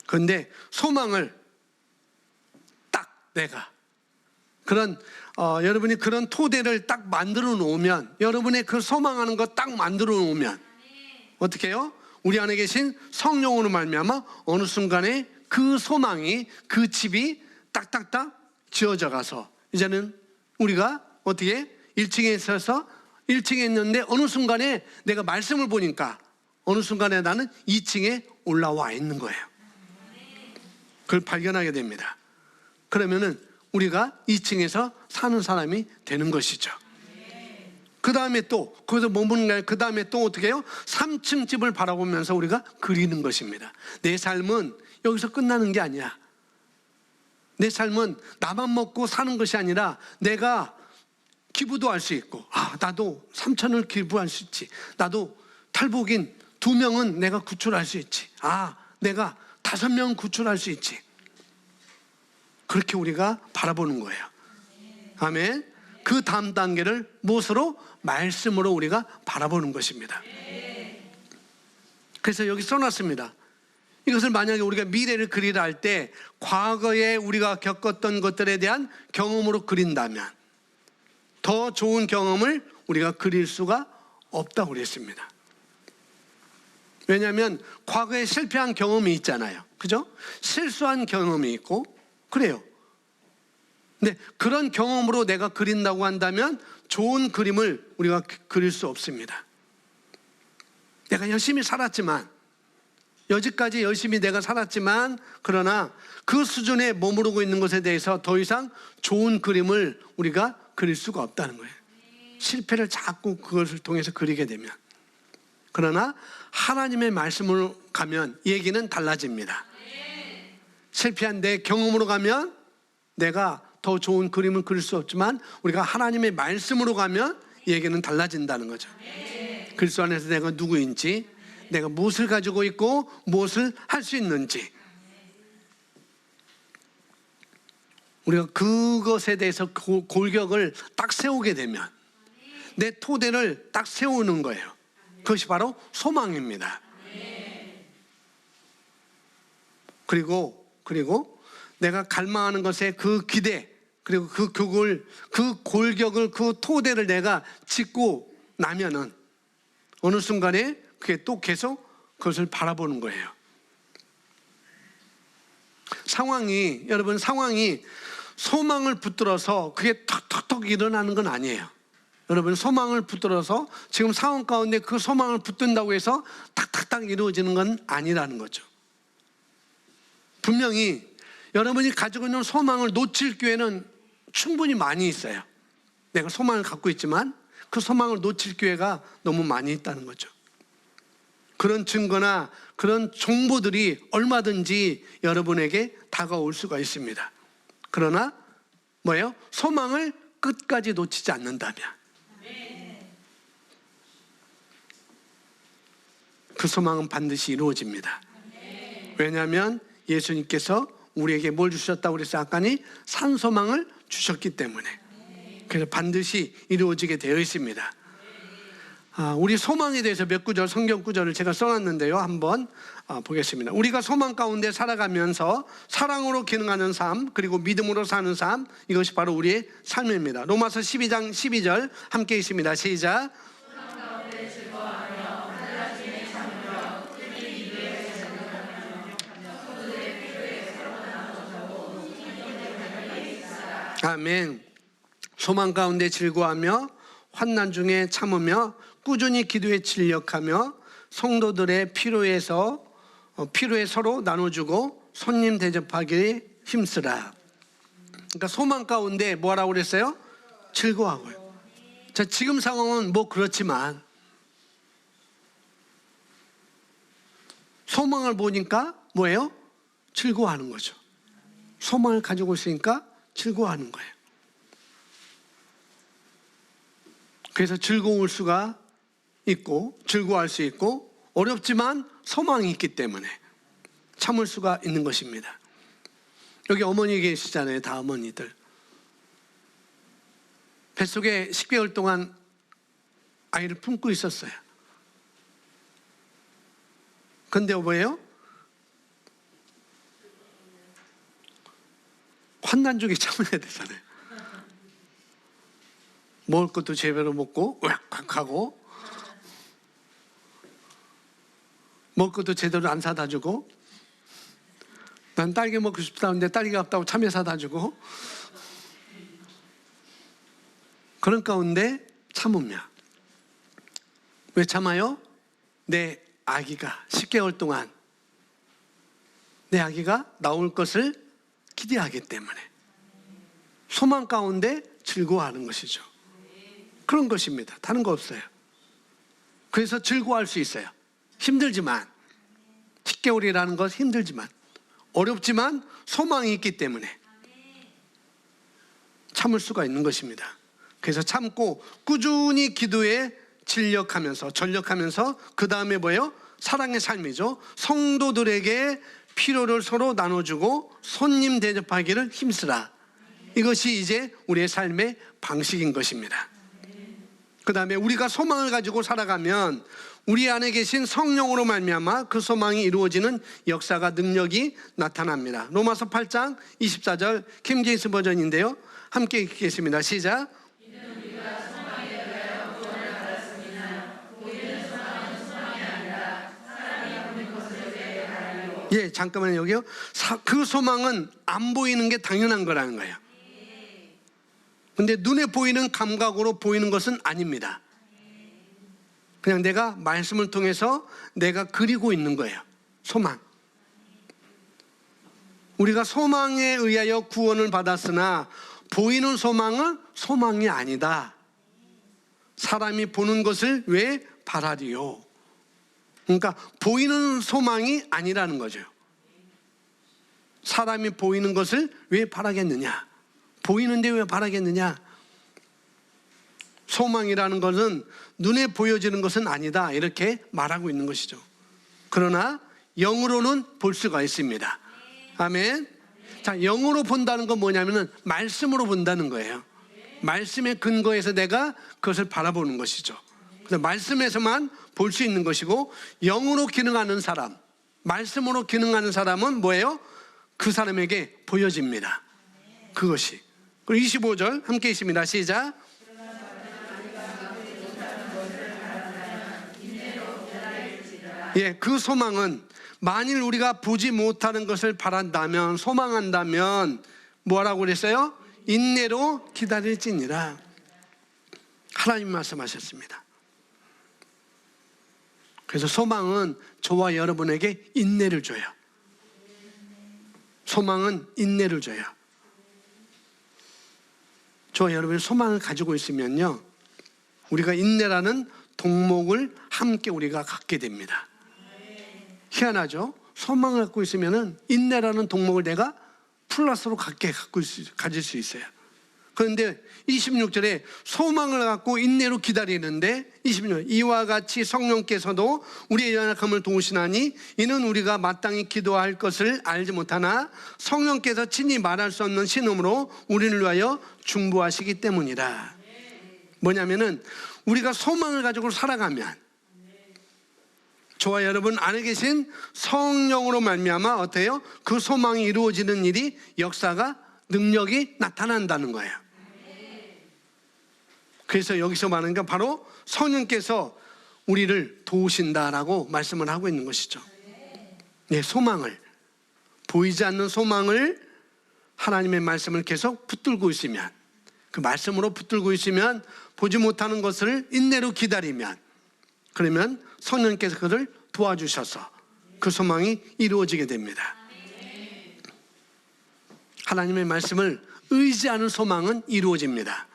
그런데 소망을 딱 내가 그런 여러분이 그런 토대를 딱 만들어 놓으면, 여러분의 그 소망하는 거 딱 만들어 놓으면 어떻게 해요? 우리 안에 계신 성령으로 말미암아 어느 순간에 그 소망이, 그 집이 딱딱딱 지어져 가서 이제는 우리가 어떻게 1층에 있어서 1층에 있는데 어느 순간에 내가 말씀을 보니까 어느 순간에 나는 2층에 올라와 있는 거예요. 그걸 발견하게 됩니다. 그러면은 우리가 2층에서 사는 사람이 되는 것이죠. 그 다음에 또 거기서 머무는 거예요. 그 다음에 또 어떻게 해요? 3층 집을 바라보면서 우리가 그리는 것입니다. 내 삶은 여기서 끝나는 게 아니야. 내 삶은 나만 먹고 사는 것이 아니라 내가 기부도 할 수 있고, 나도 3천을 기부할 수 있지. 나도 탈북인 2명은 내가 구출할 수 있지. 내가 5명 구출할 수 있지. 그렇게 우리가 바라보는 거예요. 아멘. 그 다음 단계를 무엇으로? 말씀으로 우리가 바라보는 것입니다. 그래서 여기 써놨습니다. 이것을 만약에 우리가 미래를 그리라 할 때 과거에 우리가 겪었던 것들에 대한 경험으로 그린다면 더 좋은 경험을 우리가 그릴 수가 없다고 그랬습니다. 왜냐하면 과거에 실패한 경험이 있잖아요. 그죠? 실수한 경험이 있고 그래요. 근데 그런 경험으로 내가 그린다고 한다면 좋은 그림을 우리가 그릴 수 없습니다. 내가 열심히 살았지만, 여지까지 열심히 내가 살았지만, 그러나 그 수준에 머무르고 있는 것에 대해서 더 이상 좋은 그림을 우리가 그릴 수가 없다는 거예요. 실패를 자꾸 그것을 통해서 그리게 되면. 그러나 하나님의 말씀으로 가면 얘기는 달라집니다. 실패한 내 경험으로 가면 내가 더 좋은 그림을 그릴 수 없지만 우리가 하나님의 말씀으로 가면 얘기는 달라진다는 거죠. 그리스도 안에서 내가 누구인지, 내가 무엇을 가지고 있고 무엇을 할 수 있는지, 우리가 그것에 대해서 골격을 딱 세우게 되면 내 토대를 딱 세우는 거예요. 그것이 바로 소망입니다. 그리고 내가 갈망하는 것에 그 기대, 그리고 그 골격을, 그 토대를 내가 짓고 나면은 어느 순간에 그게 또 계속 그것을 바라보는 거예요. 여러분 상황이 소망을 붙들어서 그게 턱턱턱 일어나는 건 아니에요. 여러분 소망을 붙들어서 지금 상황 가운데 그 소망을 붙든다고 해서 탁탁탁 이루어지는 건 아니라는 거죠. 분명히 여러분이 가지고 있는 소망을 놓칠 기회는 충분히 많이 있어요. 내가 소망을 갖고 있지만 그 소망을 놓칠 기회가 너무 많이 있다는 거죠. 그런 증거나 그런 정보들이 얼마든지 여러분에게 다가올 수가 있습니다. 그러나 뭐예요? 소망을 끝까지 놓치지 않는다면 그 소망은 반드시 이루어집니다. 왜냐하면 예수님께서 우리에게 뭘 주셨다고 그랬어요? 아까니 산소망을 주셨기 때문에. 그래서 반드시 이루어지게 되어 있습니다. 우리 소망에 대해서 몇 구절, 성경 구절을 제가 써놨는데요. 한번 보겠습니다. 우리가 소망 가운데 살아가면서 사랑으로 기능하는 삶, 그리고 믿음으로 사는 삶, 이것이 바로 우리의 삶입니다. 로마서 12장 12절 함께 있습니다. 시작. 아멘. 소망 가운데 즐거워하며 환난 중에 참으며 꾸준히 기도에 진력하며 성도들의 필요에 서로 나눠주고 손님 대접하기에 힘쓰라. 그러니까 소망 가운데 뭐라고 그랬어요? 즐거워하고요. 자, 지금 상황은 뭐 그렇지만 소망을 보니까 뭐예요? 즐거워하는 거죠. 소망을 가지고 있으니까 즐거워하는 거예요. 그래서 즐거울 수가 있고 즐거워할 수 있고 어렵지만 소망이 있기 때문에 참을 수가 있는 것입니다. 여기 어머니 계시잖아요. 다 어머니들. 뱃속에 10개월 동안 아이를 품고 있었어요. 근데 뭐예요? 환난 중에 참아야 되잖아요. 먹을 것도 제대로 먹고 으악 하고 먹을 것도 제대로 안 사다 주고 난 딸기 먹고 싶다는데 딸기가 없다고 참외 사다 주고 그런 가운데 참으며 왜 참아요? 내 아기가 10개월 동안 내 아기가 나올 것을 기대하기 때문에 소망 가운데 즐거워하는 것이죠. 그런 것입니다. 다른 거 없어요. 그래서 즐거워할 수 있어요. 힘들지만 10개월이라는 것 힘들지만 어렵지만 소망이 있기 때문에 참을 수가 있는 것입니다. 그래서 참고 꾸준히 기도에 전력하면서 그 다음에 뭐예요? 사랑의 삶이죠. 성도들에게 필요를 서로 나눠주고 손님 대접하기를 힘쓰라. 이것이 이제 우리의 삶의 방식인 것입니다. 그 다음에 우리가 소망을 가지고 살아가면 우리 안에 계신 성령으로 말미암아 그 소망이 이루어지는 역사가 능력이 나타납니다. 로마서 8장 24절 킹제임스 버전인데요. 함께 읽겠습니다. 시작. 예, 잠깐만요. 여기요. 그 소망은 안 보이는 게 당연한 거라는 거예요. 근데 눈에 보이는 감각으로 보이는 것은 아닙니다. 그냥 내가 말씀을 통해서 내가 그리고 있는 거예요. 소망. 우리가 소망에 의하여 구원을 받았으나 보이는 소망은 소망이 아니다. 사람이 보는 것을 왜 바라리요? 그러니까 보이는 소망이 아니라는 거죠. 사람이 보이는 것을 왜 바라겠느냐? 보이는데 왜 바라겠느냐? 소망이라는 것은 눈에 보여지는 것은 아니다. 이렇게 말하고 있는 것이죠. 그러나 영으로는 볼 수가 있습니다. 아멘. 자, 영으로 본다는 건 뭐냐면은 말씀으로 본다는 거예요. 말씀의 근거에서 내가 그것을 바라보는 것이죠. 그래서 말씀에서만 볼 수 있는 것이고 영으로 기능하는 사람, 말씀으로 기능하는 사람은 뭐예요? 그 사람에게 보여집니다. 그것이. 그리고 25절 함께 있습니다. 시작. 예, 그 소망은 만일 우리가 보지 못하는 것을 바란다면, 소망한다면 뭐라고 그랬어요? 인내로 기다릴지니라. 하나님 말씀하셨습니다. 그래서 소망은 저와 여러분에게 인내를 줘요. 소망은 인내를 줘요. 저와 여러분이 소망을 가지고 있으면요, 우리가 인내라는 동목을 함께 우리가 갖게 됩니다. 희한하죠? 소망을 갖고 있으면은 인내라는 동목을 내가 플러스로 가질 수 있어요. 그런데 26절에 소망을 갖고 인내로 기다리는데 26절 이와 같이 성령께서도 우리의 연약함을 도우시나니 이는 우리가 마땅히 기도할 것을 알지 못하나 성령께서 친히 말할 수 없는 신음으로 우리를 위하여 중보하시기 때문이라. 뭐냐면은 우리가 소망을 가지고 살아가면 저와 여러분 안에 계신 성령으로 말미암아 어때요? 그 소망이 이루어지는 일이 역사가 능력이 나타난다는 거예요. 그래서 여기서 말하는 건 바로 성령께서 우리를 도우신다라고 말씀을 하고 있는 것이죠. 네, 소망을, 보이지 않는 소망을 하나님의 말씀을 계속 붙들고 있으면 그 말씀으로 붙들고 있으면, 보지 못하는 것을 인내로 기다리면, 그러면 성령께서 그를 도와주셔서 그 소망이 이루어지게 됩니다. 하나님의 말씀을 의지하는 소망은 이루어집니다.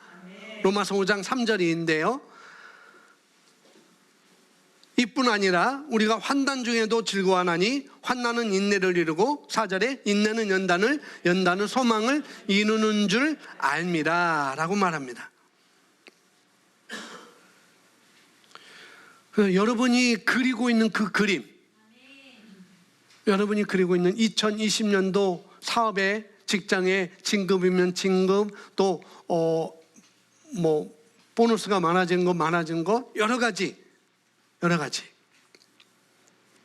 로마서 5장 3절인데요. 이뿐 아니라 우리가 환난 중에도 즐거워하나니 환난은 인내를 이루고, 4절에 인내는 연단을, 연단은 소망을 이루는 줄 알미라 라고 말합니다. 여러분이 그리고 있는 그 그림, 여러분이 그리고 있는 2020년도 사업에, 직장에, 진급이면 진급, 또 보너스가 많아진 거 여러 가지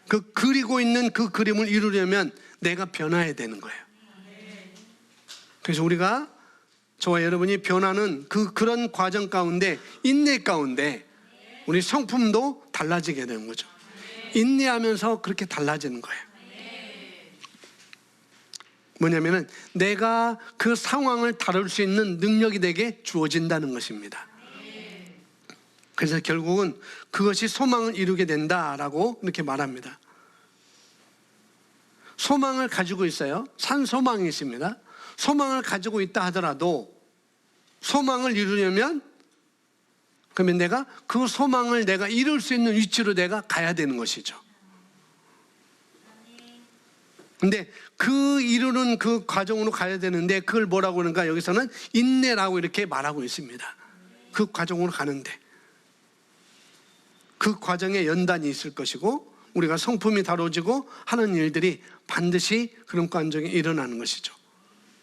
그 그리고 있는 그 그림을 이루려면 내가 변화해야 되는 거예요. 그래서 우리가, 저와 여러분이 변하는 그런 과정 가운데, 인내 가운데 우리 성품도 달라지게 되는 거죠. 인내하면서 그렇게 달라지는 거예요. 뭐냐면은 내가 그 상황을 다룰 수 있는 능력이 내게 주어진다는 것입니다. 그래서 결국은 그것이 소망을 이루게 된다라고 이렇게 말합니다. 소망을 가지고 있어요. 산 소망이 있습니다. 소망을 가지고 있다 하더라도 소망을 이루려면, 그러면 내가 그 소망을 내가 이룰 수 있는 위치로 내가 가야 되는 것이죠. 근데 그 이루는 그 과정으로 가야 되는데, 그걸 뭐라고 하는가, 여기서는 인내라고 이렇게 말하고 있습니다. 그 과정으로 가는데 그 과정에 연단이 있을 것이고, 우리가 성품이 다뤄지고 하는 일들이 반드시 그런 과정에 일어나는 것이죠.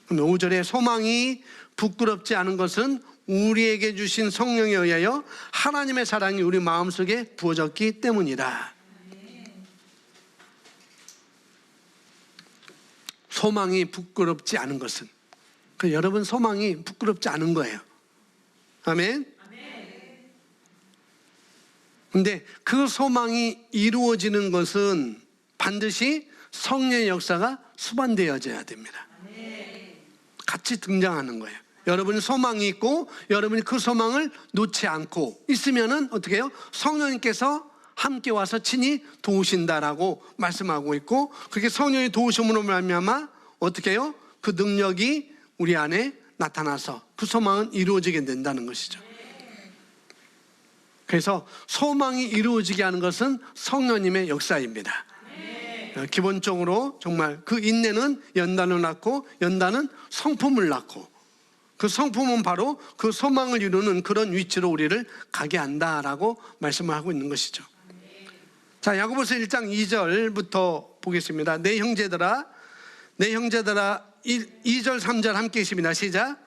그럼 5절에 소망이 부끄럽지 않은 것은 우리에게 주신 성령에 의하여 하나님의 사랑이 우리 마음속에 부어졌기 때문이라. 소망이 부끄럽지 않은 것은, 여러분 소망이 부끄럽지 않은 거예요. 아멘. 근데 그 소망이 이루어지는 것은 반드시 성령의 역사가 수반되어져야 됩니다. 같이 등장하는 거예요. 여러분이 소망이 있고 여러분이 그 소망을 놓지 않고 있으면은 어떻게 해요? 성령님께서 함께 와서 친히 도우신다라고 말씀하고 있고, 그렇게 성령의 도우심으로 말미암아 어떻게 해요? 그 능력이 우리 안에 나타나서 그 소망은 이루어지게 된다는 것이죠. 그래서 소망이 이루어지게 하는 것은 성령님의 역사입니다. 기본적으로 정말 그 인내는 연단을 낳고, 연단은 성품을 낳고, 그 성품은 바로 그 소망을 이루는 그런 위치로 우리를 가게 한다라고 말씀을 하고 있는 것이죠. 자, 야고보서 1장 2절부터 보겠습니다. 내 형제들아 2절 3절 함께 있습니다. 시작.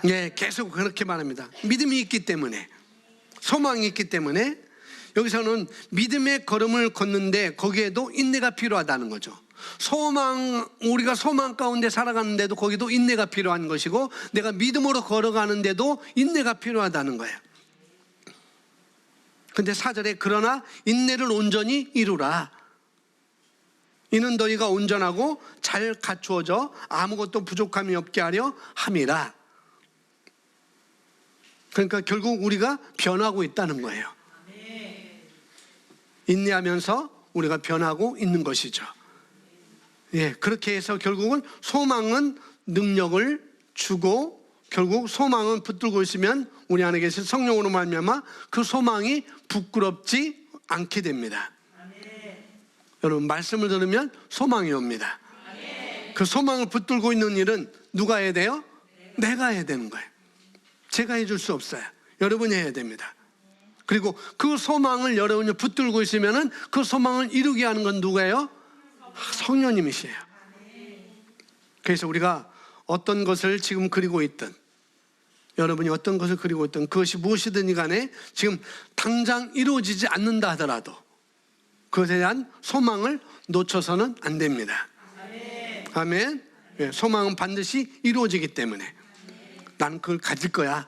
네, 계속 그렇게 말합니다. 믿음이 있기 때문에, 소망이 있기 때문에, 여기서는 믿음의 걸음을 걷는데 거기에도 인내가 필요하다는 거죠. 우리가 소망 가운데 살아가는데도 거기도 인내가 필요한 것이고, 내가 믿음으로 걸어가는데도 인내가 필요하다는 거예요. 근데 4절에 그러나 인내를 온전히 이루라. 이는 너희가 온전하고 잘 갖추어져 아무것도 부족함이 없게 하려 함이라. 그러니까 결국 우리가 변하고 있다는 거예요. 인내하면서 우리가 변하고 있는 것이죠. 예, 그렇게 해서 결국은 소망은 능력을 주고, 결국 소망은 붙들고 있으면 우리 안에 계신 성령으로 말미암아 그 소망이 부끄럽지 않게 됩니다. 여러분, 말씀을 들으면 소망이 옵니다. 그 소망을 붙들고 있는 일은 누가 해야 돼요? 내가 해야 되는 거예요. 제가 해줄 수 없어요. 여러분이 해야 됩니다. 그리고 그 소망을 여러분이 붙들고 있으면은 그 소망을 이루게 하는 건 누구예요? 성령님이시에요. 그래서 우리가 어떤 것을 지금 그리고 있든, 여러분이 어떤 것을 그리고 있든, 그것이 무엇이든 간에 지금 당장 이루어지지 않는다 하더라도 그것에 대한 소망을 놓쳐서는 안 됩니다. 아멘. 소망은 반드시 이루어지기 때문에 나는 그걸 가질 거야,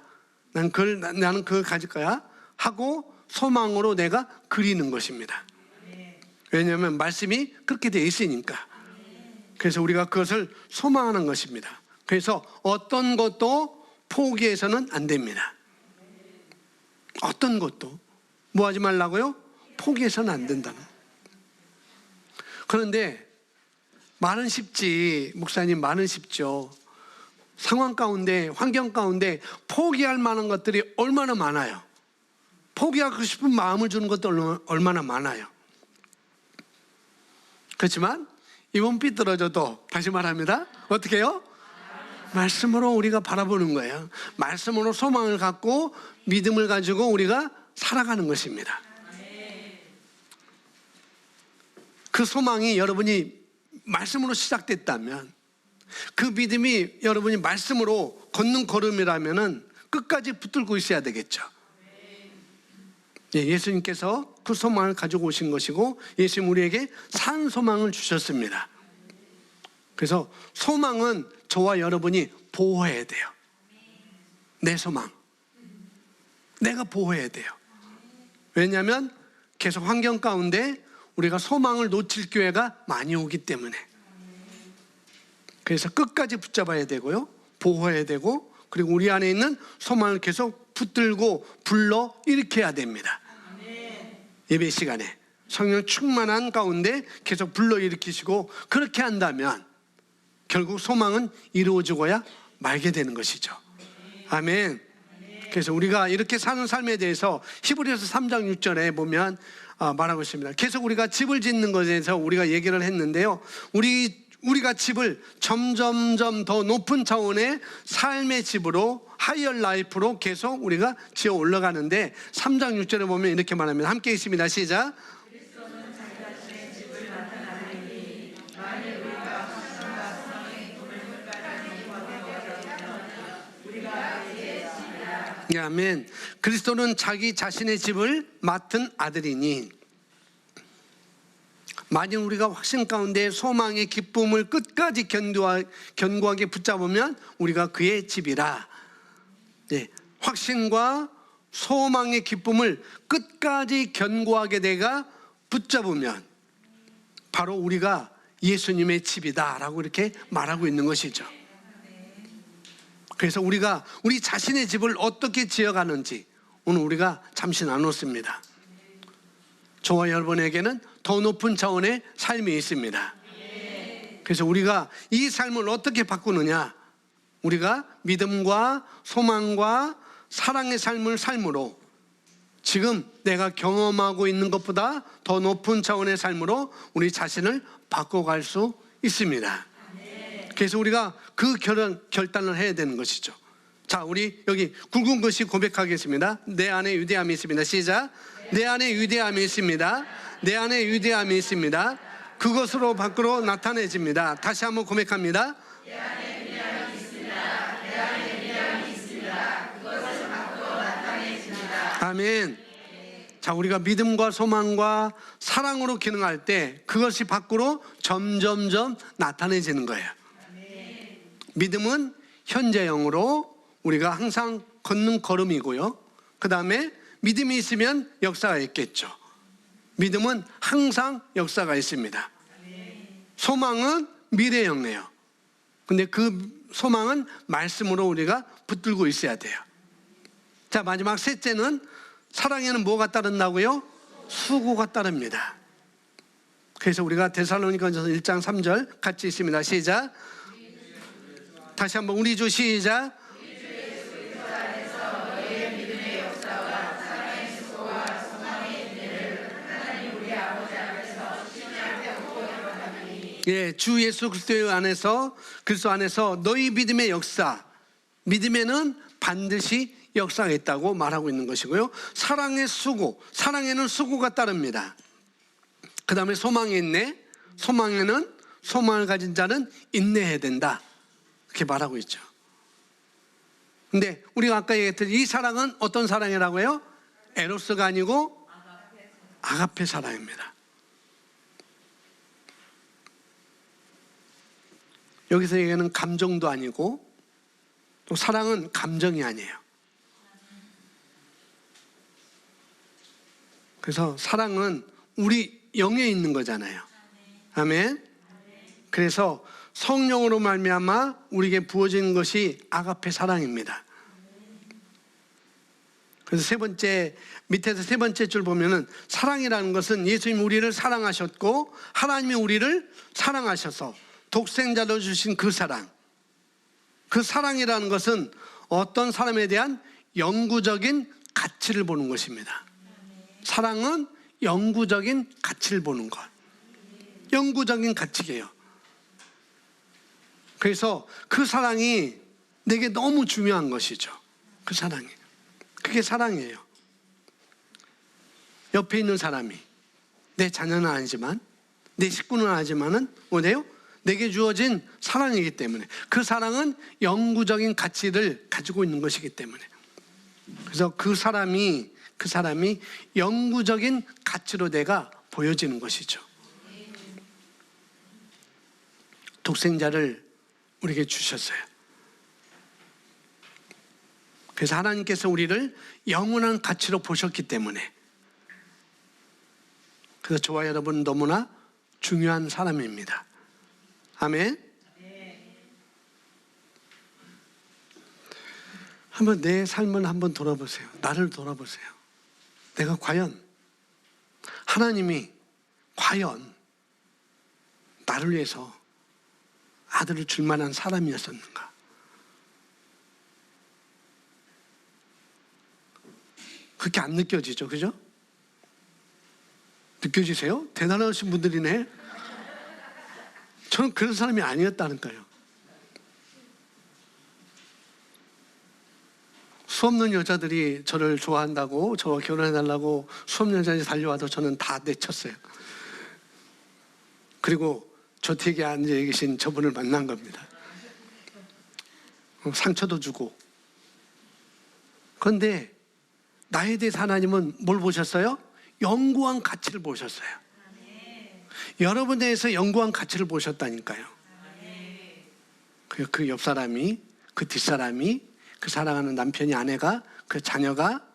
나는 그걸 가질 거야 하고 소망으로 내가 그리는 것입니다. 왜냐하면 말씀이 그렇게 되어 있으니까. 그래서 우리가 그것을 소망하는 것입니다. 그래서 어떤 것도 포기해서는 안 됩니다. 어떤 것도 뭐 하지 말라고요? 포기해서는 안 된다는. 그런데 말은 쉽지, 목사님, 말은 쉽죠. 상황 가운데, 환경 가운데 포기할 만한 것들이 얼마나 많아요. 포기하고 싶은 마음을 주는 것도 얼마나 많아요. 그렇지만 이 몸 삐뚤어져도, 다시 말합니다, 어떻게 해요? 말씀으로 우리가 바라보는 거예요. 말씀으로 소망을 갖고 믿음을 가지고 우리가 살아가는 것입니다. 그 소망이 여러분이 말씀으로 시작됐다면, 그 믿음이 여러분이 말씀으로 걷는 걸음이라면 끝까지 붙들고 있어야 되겠죠. 예수님께서 그 소망을 가지고 오신 것이고, 예수님 우리에게 산 소망을 주셨습니다. 그래서 소망은 저와 여러분이 보호해야 돼요. 내 소망, 내가 보호해야 돼요. 왜냐하면 계속 환경 가운데 우리가 소망을 놓칠 기회가 많이 오기 때문에. 그래서 끝까지 붙잡아야 되고요, 보호해야 되고, 그리고 우리 안에 있는 소망을 계속 붙들고 불러 일으켜야 됩니다. 예배 시간에 성령 충만한 가운데 계속 불러 일으키시고, 그렇게 한다면 결국 소망은 이루어지고야 말게 되는 것이죠. 아멘. 그래서 우리가 이렇게 사는 삶에 대해서 히브리서 3장 6절에 보면 말하고 있습니다. 계속 우리가 집을 짓는 것에 대해서 우리가 얘기를 했는데요, 우리가 집을 점점점 더 높은 차원의 삶의 집으로, 하이어 라이프로 계속 우리가 지어 올라가는데, 3장 6절에 보면 이렇게 말합니다. 함께 있습니다. 시작. 아멘. 그리스도는 자기 자신의 집을 맡은 아들이니, 만일 우리가 확신 가운데 소망의 기쁨을 끝까지 견고하게 붙잡으면 우리가 그의 집이라. 확신과 소망의 기쁨을 끝까지 견고하게 내가 붙잡으면 바로 우리가 예수님의 집이다 라고 이렇게 말하고 있는 것이죠. 그래서 우리가 우리 자신의 집을 어떻게 지어가는지 오늘 우리가 잠시 나눴습니다. 저와 여러분에게는 더 높은 차원의 삶이 있습니다. 그래서 우리가 이 삶을 어떻게 바꾸느냐, 우리가 믿음과 소망과 사랑의 삶을 삶으로, 지금 내가 경험하고 있는 것보다 더 높은 차원의 삶으로 우리 자신을 바꿔갈 수 있습니다. 그래서 우리가 그 결단을 해야 되는 것이죠. 자, 우리 여기 굵은 것이 고백하겠습니다. 내 안에 위대함이 있습니다. 시작. 내 안에 위대함이 있습니다. 내 안에 위대함이 있습니다. 그것으로 밖으로 나타내집니다. 다시 한번 고백합니다. 내 안에 위대함이 있습니다. 내 안에 위대함이 있습니다. 그것으로 밖으로 나타내집니다. 아멘. 자, 우리가 믿음과 소망과 사랑으로 기능할 때 그것이 밖으로 점점점 나타내지는 거예요. 믿음은 현재형으로 우리가 항상 걷는 걸음이고요, 그 다음에 믿음이 있으면 역사가 있겠죠. 믿음은 항상 역사가 있습니다. 소망은 미래형이에요. 근데 그 소망은 말씀으로 우리가 붙들고 있어야 돼요. 자, 마지막 셋째는, 사랑에는 뭐가 따른다고요? 수고가 따릅니다. 그래서 우리가 데살로니가전서 1장 3절 같이 있습니다. 시작. 다시 한번 우리 주 시작. 예, 주 예수 그리스도 안에서 너희 믿음의 역사, 믿음에는 반드시 역사가 있다고 말하고 있는 것이고요, 사랑의 수고, 사랑에는 수고가 따릅니다. 그 다음에 소망이 있네. 소망에는, 소망을 가진 자는 인내해야 된다, 이렇게 말하고 있죠. 근데 우리가 아까 얘기했던 이 사랑은 어떤 사랑이라고요? 에로스가 아니고 아가페 사랑입니다. 여기서 얘기하는 감정도 아니고, 또 사랑은 감정이 아니에요. 그래서 사랑은 우리 영에 있는 거잖아요. 아멘. 그래서 성령으로 말미암아 우리에게 부어지는 것이 아가페 사랑입니다. 그래서 세 번째, 밑에서 세 번째 줄 보면은 사랑이라는 것은 예수님이 우리를 사랑하셨고 하나님이 우리를 사랑하셔서 독생자로 주신 그 사랑, 그 사랑이라는 것은 어떤 사람에 대한 영구적인 가치를 보는 것입니다. 사랑은 영구적인 가치를 보는 것, 영구적인 가치예요. 그래서 그 사랑이 내게 너무 중요한 것이죠. 그 사랑이, 그게 사랑이에요. 옆에 있는 사람이 내 자녀는 아니지만, 내 식구는 아니지만은 뭐래요? 내게 주어진 사랑이기 때문에, 그 사랑은 영구적인 가치를 가지고 있는 것이기 때문에, 그래서 그 사람이 영구적인 가치로 내가 보여지는 것이죠. 독생자를 우리에게 주셨어요. 그래서 하나님께서 우리를 영원한 가치로 보셨기 때문에, 그래서 저와 여러분 너무나 중요한 사람입니다. 아멘. 한번 내 삶을 한번 돌아보세요. 나를 돌아보세요. 내가 과연, 하나님이 과연 나를 위해서 아들을 줄 만한 사람이었었는가? 그렇게 안 느껴지죠, 그죠? 느껴지세요? 대단하신 분들이네. 저는 그런 사람이 아니었다니까요. 수없는 여자들이 저를 좋아한다고, 저와 결혼해달라고 수없는 여자들이 달려와도 저는 다 내쳤어요. 그리고 저 뒤에 앉아 계신 저분을 만난 겁니다. 상처도 주고. 그런데 나에 대해서 하나님은 뭘 보셨어요? 영구한 가치를 보셨어요. 여러분에 대해서 영구한 가치를 보셨다니까요. 그 옆 사람이, 그 뒷사람이, 그 사랑하는 남편이, 아내가, 그 자녀가,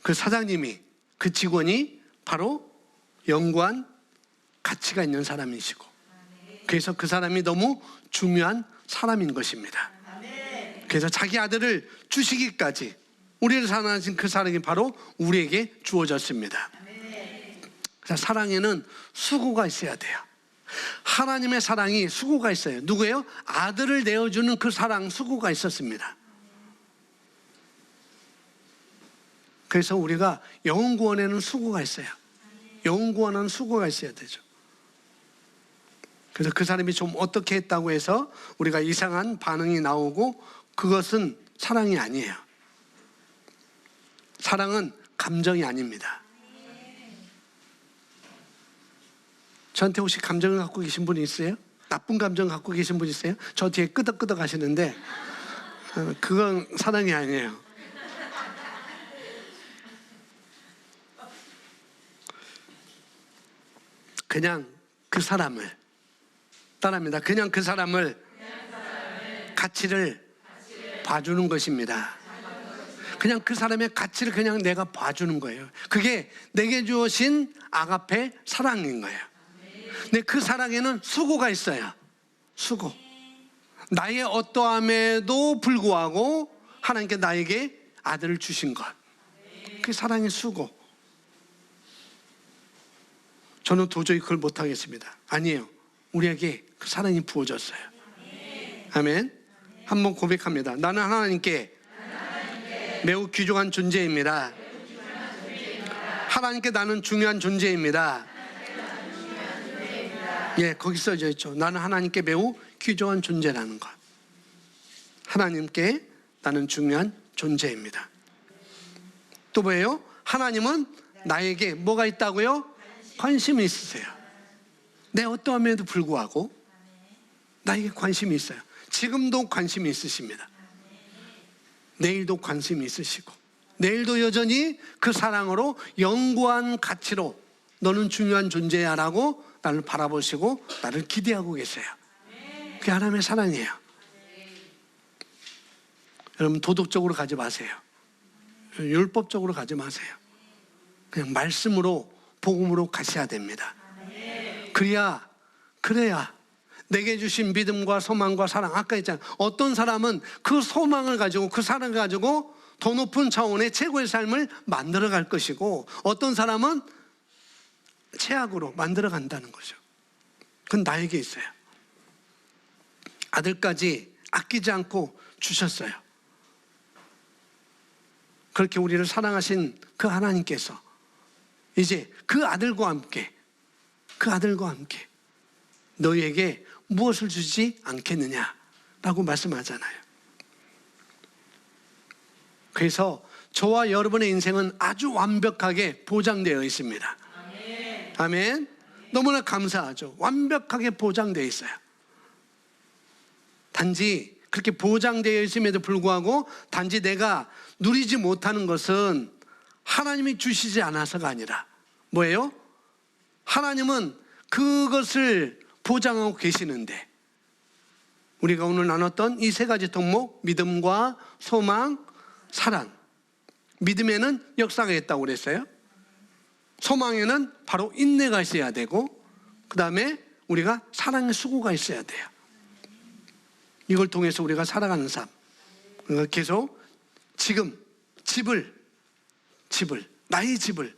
그 사장님이, 그 직원이 바로 영구한 가치가 있는 사람이시고, 그래서 그 사람이 너무 중요한 사람인 것입니다. 그래서 자기 아들을 주시기까지 우리를 사랑하신 그 사랑이 바로 우리에게 주어졌습니다. 그래서 사랑에는 수고가 있어야 돼요. 하나님의 사랑이 수고가 있어요. 누구예요? 아들을 내어주는 그 사랑, 수고가 있었습니다. 그래서 우리가 영혼 구원에는 수고가 있어요. 영혼 구원은 수고가 있어야 되죠. 그래서 그 사람이 좀 어떻게 했다고 해서 우리가 이상한 반응이 나오고, 그것은 사랑이 아니에요. 사랑은 감정이 아닙니다. 저한테 혹시 감정을 갖고 계신 분이 있어요? 나쁜 감정 갖고 계신 분 있어요? 저 뒤에 끄덕끄덕 하시는데 그건 사랑이 아니에요. 그냥 그 사람을 따라합니다. 그냥 그 사람을 가치를 봐주는 것입니다. 그냥 그 사람의 가치를 그냥 내가 봐주는 거예요. 그게 내게 주어진 아가페 사랑인 거예요. 근데 그 사랑에는 수고가 있어요. 수고. 나의 어떠함에도 불구하고 하나님께 나에게 아들을 주신 것, 그게 사랑의 수고. 저는 도저히 그걸 못하겠습니다. 아니에요. 우리에게 그 사랑이 부어졌어요. 아멘. 한번 고백합니다. 나는 하나님께 매우 귀중한 존재입니다. 하나님께 나는 중요한 존재입니다. 예, 거기 써져 있죠. 나는 하나님께 매우 귀중한 존재라는 것. 하나님께 나는 중요한 존재입니다. 또 뭐예요? 하나님은 나에게 뭐가 있다고요? 관심이 있으세요. 내 어떠함에도 불구하고 나에게 관심이 있어요. 지금도 관심이 있으십니다. 내일도 관심이 있으시고, 내일도 여전히 그 사랑으로 영구한 가치로 너는 중요한 존재야 라고 나를 바라보시고 나를 기대하고 계세요. 그게 하나님의 사랑이에요. 여러분, 도덕적으로 가지 마세요. 율법적으로 가지 마세요. 그냥 말씀으로 복음으로 가셔야 됩니다. 그래야 내게 주신 믿음과 소망과 사랑, 아까 했잖아요. 어떤 사람은 그 소망을 가지고 그 사랑을 가지고 더 높은 차원의 최고의 삶을 만들어 갈 것이고, 어떤 사람은 최악으로 만들어 간다는 거죠. 그건 나에게 있어요. 아들까지 아끼지 않고 주셨어요. 그렇게 우리를 사랑하신 그 하나님께서 이제 그 아들과 함께 너희에게 무엇을 주지 않겠느냐라고 말씀하잖아요. 그래서 저와 여러분의 인생은 아주 완벽하게 보장되어 있습니다. 아멘. 너무나 감사하죠. 완벽하게 보장되어 있어요. 단지 그렇게 보장되어 있음에도 불구하고 단지 내가 누리지 못하는 것은 하나님이 주시지 않아서가 아니라 뭐예요? 하나님은 그것을 보장하고 계시는데, 우리가 오늘 나눴던 이 세 가지 덕목, 믿음과 소망, 사랑. 믿음에는 역사가 있다고 그랬어요. 소망에는 바로 인내가 있어야 되고, 그 다음에 우리가 사랑의 수고가 있어야 돼요. 이걸 통해서 우리가 살아가는 삶. 그러니까 계속 지금 나의 집을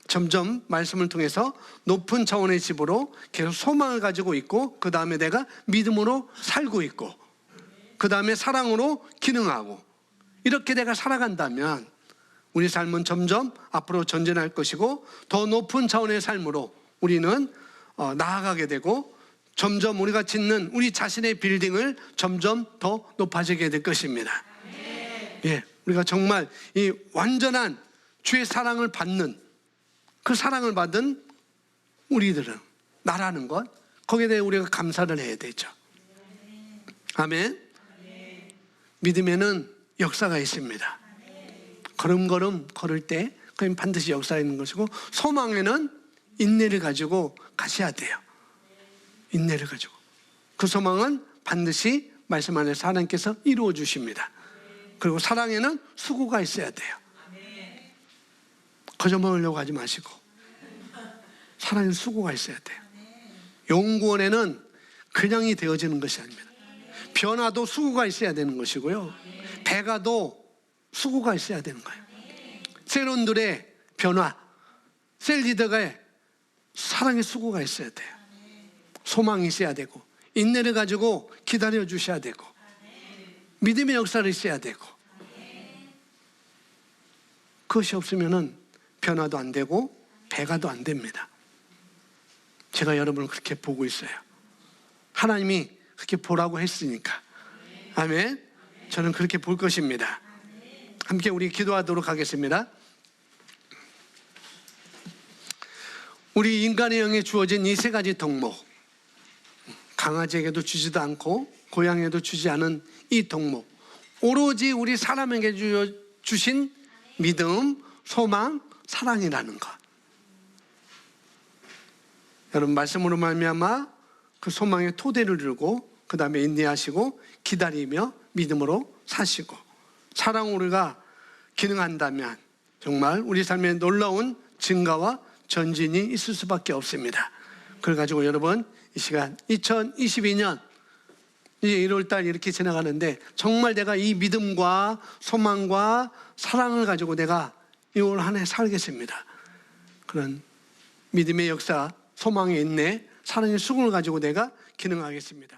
점점 말씀을 통해서 높은 차원의 집으로 계속 소망을 가지고 있고, 그 다음에 내가 믿음으로 살고 있고, 그 다음에 사랑으로 기능하고, 이렇게 내가 살아간다면 우리 삶은 점점 앞으로 전진할 것이고, 더 높은 차원의 삶으로 우리는 나아가게 되고, 점점 우리가 짓는 우리 자신의 빌딩을 점점 더 높아지게 될 것입니다. 예, 우리가 정말 이 완전한 주의 사랑을 받는, 그 사랑을 받은 우리들은, 나라는 것, 거기에 대해 우리가 감사를 해야 되죠. 아멘. 믿음에는 역사가 있습니다. 걸음걸음 걸을 때 그건 반드시 역사가 있는 것이고, 소망에는 인내를 가지고 가셔야 돼요. 인내를 가지고. 그 소망은 반드시 말씀 안에서 하나님께서 이루어 주십니다. 그리고 사랑에는 수고가 있어야 돼요. 거저먹으려고 하지 마시고, 사랑에는 수고가 있어야 돼요. 연구원에는 그냥이 되어지는 것이 아닙니다. 변화도 수고가 있어야 되는 것이고요, 배가도 수고가 있어야 되는 거예요. 세론들의 변화, 셀 리더가 사랑의 수고가 있어야 돼요. 소망이 있어야 되고, 인내를 가지고 기다려 주셔야 되고, 믿음의 역사를 있어야 되고, 그것이 없으면은 변화도 안 되고 배가도 안 됩니다. 제가 여러분을 그렇게 보고 있어요. 하나님이 그렇게 보라고 했으니까. 아멘. 저는 그렇게 볼 것입니다. 함께 우리 기도하도록 하겠습니다. 우리 인간의 영에 주어진 이 세 가지 덕목, 강아지에게도 주지도 않고 고양이에게도 주지 않은 이 덕목, 오로지 우리 사람에게 주신 믿음, 소망, 사랑이라는 것. 여러분, 말씀으로 말미암아 그 소망의 토대를 두고, 그 다음에 인내하시고 기다리며 믿음으로 사시고, 사랑으로 우리가 기능한다면 정말 우리 삶에 놀라운 증가와 전진이 있을 수밖에 없습니다. 그걸 가지고 여러분, 이 시간 2022년 이제 1월달 이렇게 지나가는데, 정말 내가 이 믿음과 소망과 사랑을 가지고 내가 이 올 한 해 살겠습니다. 그런 믿음의 역사, 소망의 인내, 사랑의 수고를 가지고 내가 기능하겠습니다.